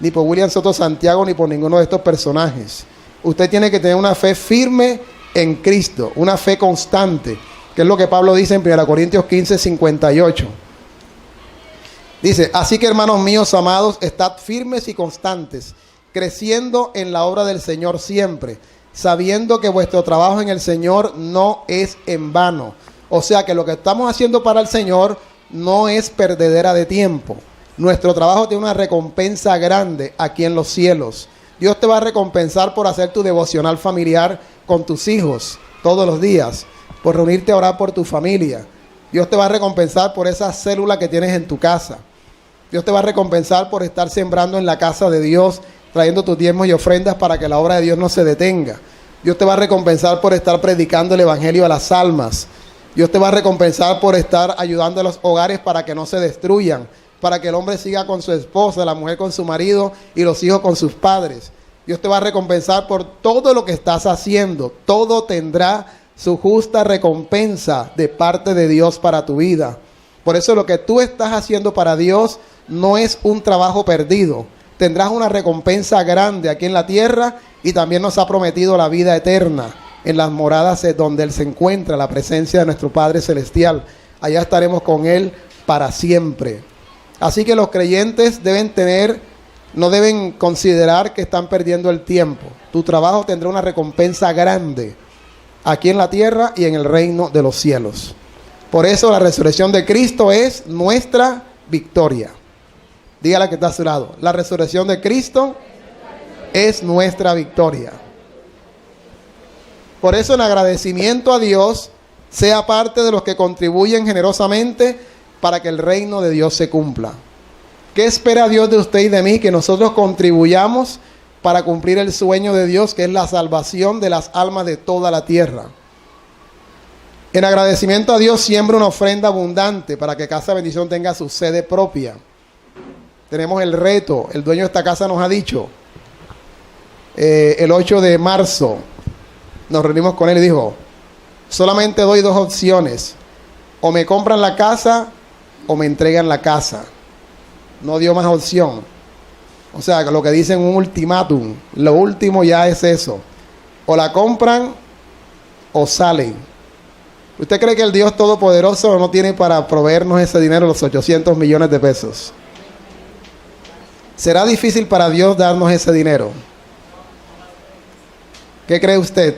Ni por William Soto Santiago, ni por ninguno de estos personajes. Usted tiene que tener una fe firme en Cristo. Una fe constante. Que es lo que Pablo dice en 1 Corintios 15, 58. Dice, así que hermanos míos amados, estad firmes y constantes, creciendo en la obra del Señor siempre, sabiendo que vuestro trabajo en el Señor no es en vano. O sea que lo que estamos haciendo para el Señor no es perdedera de tiempo. Nuestro trabajo tiene una recompensa grande aquí en los cielos. Dios te va a recompensar por hacer tu devocional familiar con tus hijos todos los días, por reunirte a orar por tu familia. Dios te va a recompensar por esa célula que tienes en tu casa. Dios te va a recompensar por estar sembrando en la casa de Dios, trayendo tus diezmos y ofrendas para que la obra de Dios no se detenga. Dios te va a recompensar por estar predicando el evangelio a las almas. Dios te va a recompensar por estar ayudando a los hogares para que no se destruyan, para que el hombre siga con su esposa, la mujer con su marido y los hijos con sus padres. Dios te va a recompensar por todo lo que estás haciendo. Todo tendrá su justa recompensa de parte de Dios para tu vida. Por eso lo que tú estás haciendo para Dios no es un trabajo perdido. Tendrás una recompensa grande aquí en la tierra y también nos ha prometido la vida eterna en las moradas donde Él se encuentra, la presencia de nuestro Padre Celestial. Allá estaremos con Él para siempre. Así que los creyentes no deben considerar que están perdiendo el tiempo. Tu trabajo tendrá una recompensa grande aquí en la tierra y en el reino de los cielos. Por eso la resurrección de Cristo es nuestra victoria. Dígale que está a su lado. La resurrección de Cristo es nuestra victoria. Por eso en agradecimiento a Dios, sea parte de los que contribuyen generosamente para que el reino de Dios se cumpla. ¿Qué espera Dios de usted y de mí? Que nosotros contribuyamos para cumplir el sueño de Dios, que es la salvación de las almas de toda la tierra. En agradecimiento a Dios, siembra una ofrenda abundante para que Casa Bendición tenga su sede propia. Tenemos el reto, el dueño de esta casa nos ha dicho, el 8 de marzo, nos reunimos con él y dijo, solamente doy 2 opciones, o me compran la casa o me entregan la casa. No dio más opción. O sea, lo que dicen un ultimátum, lo último ya es eso, o la compran o salen. ¿Usted cree que el Dios Todopoderoso no tiene para proveernos ese dinero, los 800 millones de pesos? ¿Será difícil para Dios darnos ese dinero? ¿Qué cree usted?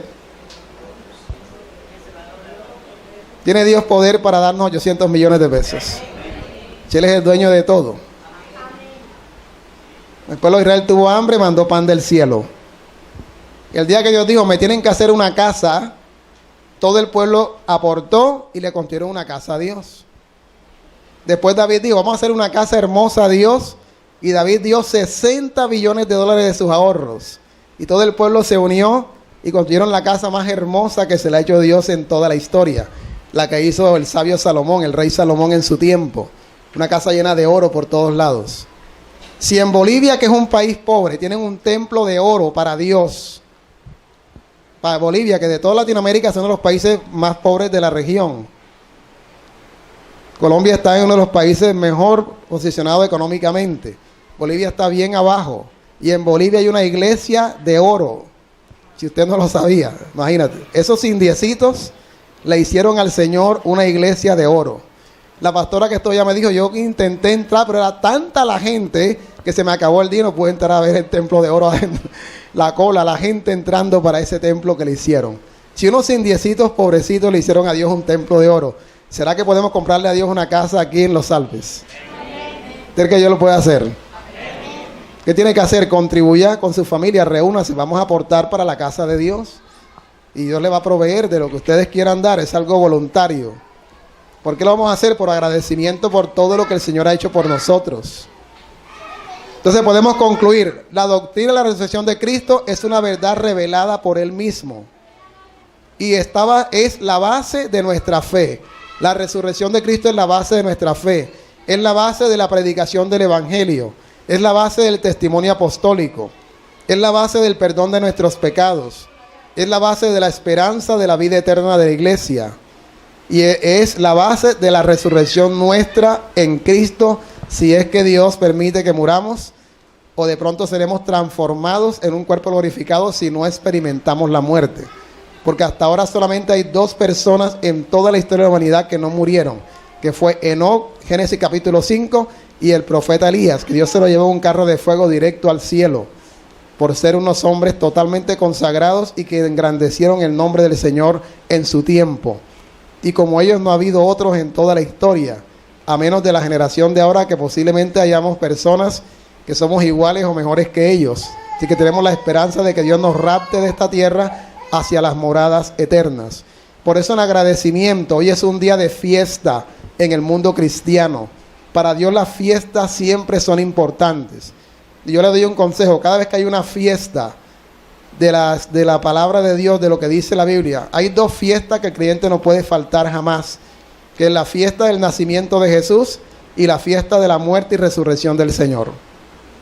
¿Tiene Dios poder para darnos 800 millones de pesos? Si Él es el dueño de todo. El pueblo de Israel tuvo hambre, mandó pan del cielo. El día que Dios dijo, me tienen que hacer una casa, todo el pueblo aportó y le construyeron una casa a Dios. Después David dijo, vamos a hacer una casa hermosa a Dios. Y David dio 60 billones de dólares de sus ahorros. Y todo el pueblo se unió y construyeron la casa más hermosa que se le ha hecho Dios en toda la historia. La que hizo el sabio Salomón, el rey Salomón en su tiempo. Una casa llena de oro por todos lados. Si en Bolivia, que es un país pobre, tienen un templo de oro para Dios. Para Bolivia, que de toda Latinoamérica son uno de los países más pobres de la región. Colombia está en uno de los países mejor posicionados económicamente. Bolivia está bien abajo. Y en Bolivia hay una iglesia de oro. Si usted no lo sabía, imagínate. Esos indiecitos le hicieron al Señor una iglesia de oro. La pastora que estoy ya me dijo, yo intenté entrar, pero era tanta la gente que se me acabó el día y no pude entrar a ver el templo de oro adentro. La cola, la gente entrando para ese templo que le hicieron. Si unos indiecitos pobrecitos le hicieron a Dios un templo de oro, ¿será que podemos comprarle a Dios una casa aquí en Los Alpes? ¿Cree que yo lo puedo hacer? ¿Qué tiene que hacer? Contribuya con su familia, reúnase, vamos a aportar para la casa de Dios. Y Dios le va a proveer de lo que ustedes quieran dar, es algo voluntario. ¿Por qué lo vamos a hacer? Por agradecimiento por todo lo que el Señor ha hecho por nosotros. Entonces podemos concluir, la doctrina de la resurrección de Cristo es una verdad revelada por Él mismo. Y es la base de nuestra fe. La resurrección de Cristo es la base de nuestra fe. Es la base de la predicación del Evangelio. Es la base del testimonio apostólico. Es la base del perdón de nuestros pecados. Es la base de la esperanza de la vida eterna de la iglesia. Y es la base de la resurrección nuestra en Cristo, si es que Dios permite que muramos, o de pronto seremos transformados en un cuerpo glorificado si no experimentamos la muerte. Porque hasta ahora solamente hay 2 personas en toda la historia de la humanidad que no murieron, que fue Enoc, Génesis capítulo 5, y el profeta Elías, que Dios se lo llevó en un carro de fuego directo al cielo, por ser unos hombres totalmente consagrados y que engrandecieron el nombre del Señor en su tiempo. Y como ellos no ha habido otros en toda la historia, a menos de la generación de ahora, que posiblemente hayamos personas que somos iguales o mejores que ellos. Así que tenemos la esperanza de que Dios nos rapte de esta tierra hacia las moradas eternas. Por eso en agradecimiento, hoy es un día de fiesta en el mundo cristiano. Para Dios las fiestas siempre son importantes. Y yo le doy un consejo, cada vez que hay una fiesta de la palabra de Dios, de lo que dice la Biblia, hay 2 fiestas que el creyente no puede faltar jamás, que es la fiesta del nacimiento de Jesús y la fiesta de la muerte y resurrección del Señor.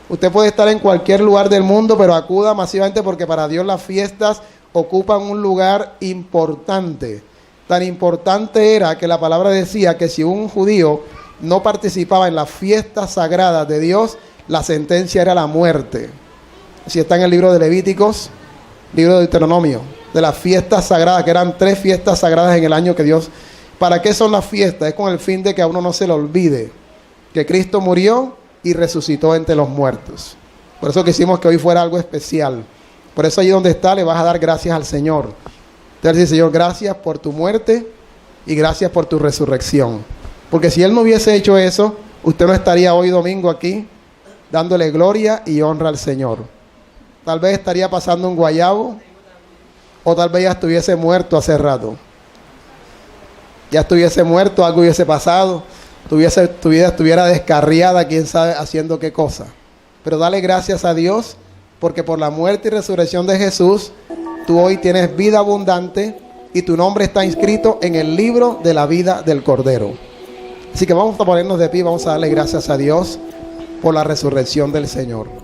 Usted puede estar en cualquier lugar del mundo, pero acuda masivamente, porque para Dios las fiestas ocupan un lugar importante. Tan importante era que la palabra decía que si un judío no participaba en las fiestas sagradas de Dios, la sentencia era la muerte. Si está en el libro de Levíticos, libro de Deuteronomio, de las fiestas sagradas, que eran 3 fiestas sagradas en el año que Dios... ¿Para qué son las fiestas? Es con el fin de que a uno no se le olvide que Cristo murió y resucitó entre los muertos. Por eso quisimos que hoy fuera algo especial. Por eso allí donde está le vas a dar gracias al Señor. Te vas a decir, Señor, gracias por tu muerte y gracias por tu resurrección. Porque si Él no hubiese hecho eso, usted no estaría hoy domingo aquí dándole gloria y honra al Señor. Tal vez estaría pasando un guayabo, o tal vez ya estuviese muerto hace rato. Ya estuviese muerto, algo hubiese pasado, tu vida estuviera descarriada, quién sabe haciendo qué cosa. Pero dale gracias a Dios porque por la muerte y resurrección de Jesús, tú hoy tienes vida abundante y tu nombre está inscrito en el libro de la vida del Cordero. Así que vamos a ponernos de pie, vamos a darle gracias a Dios por la resurrección del Señor.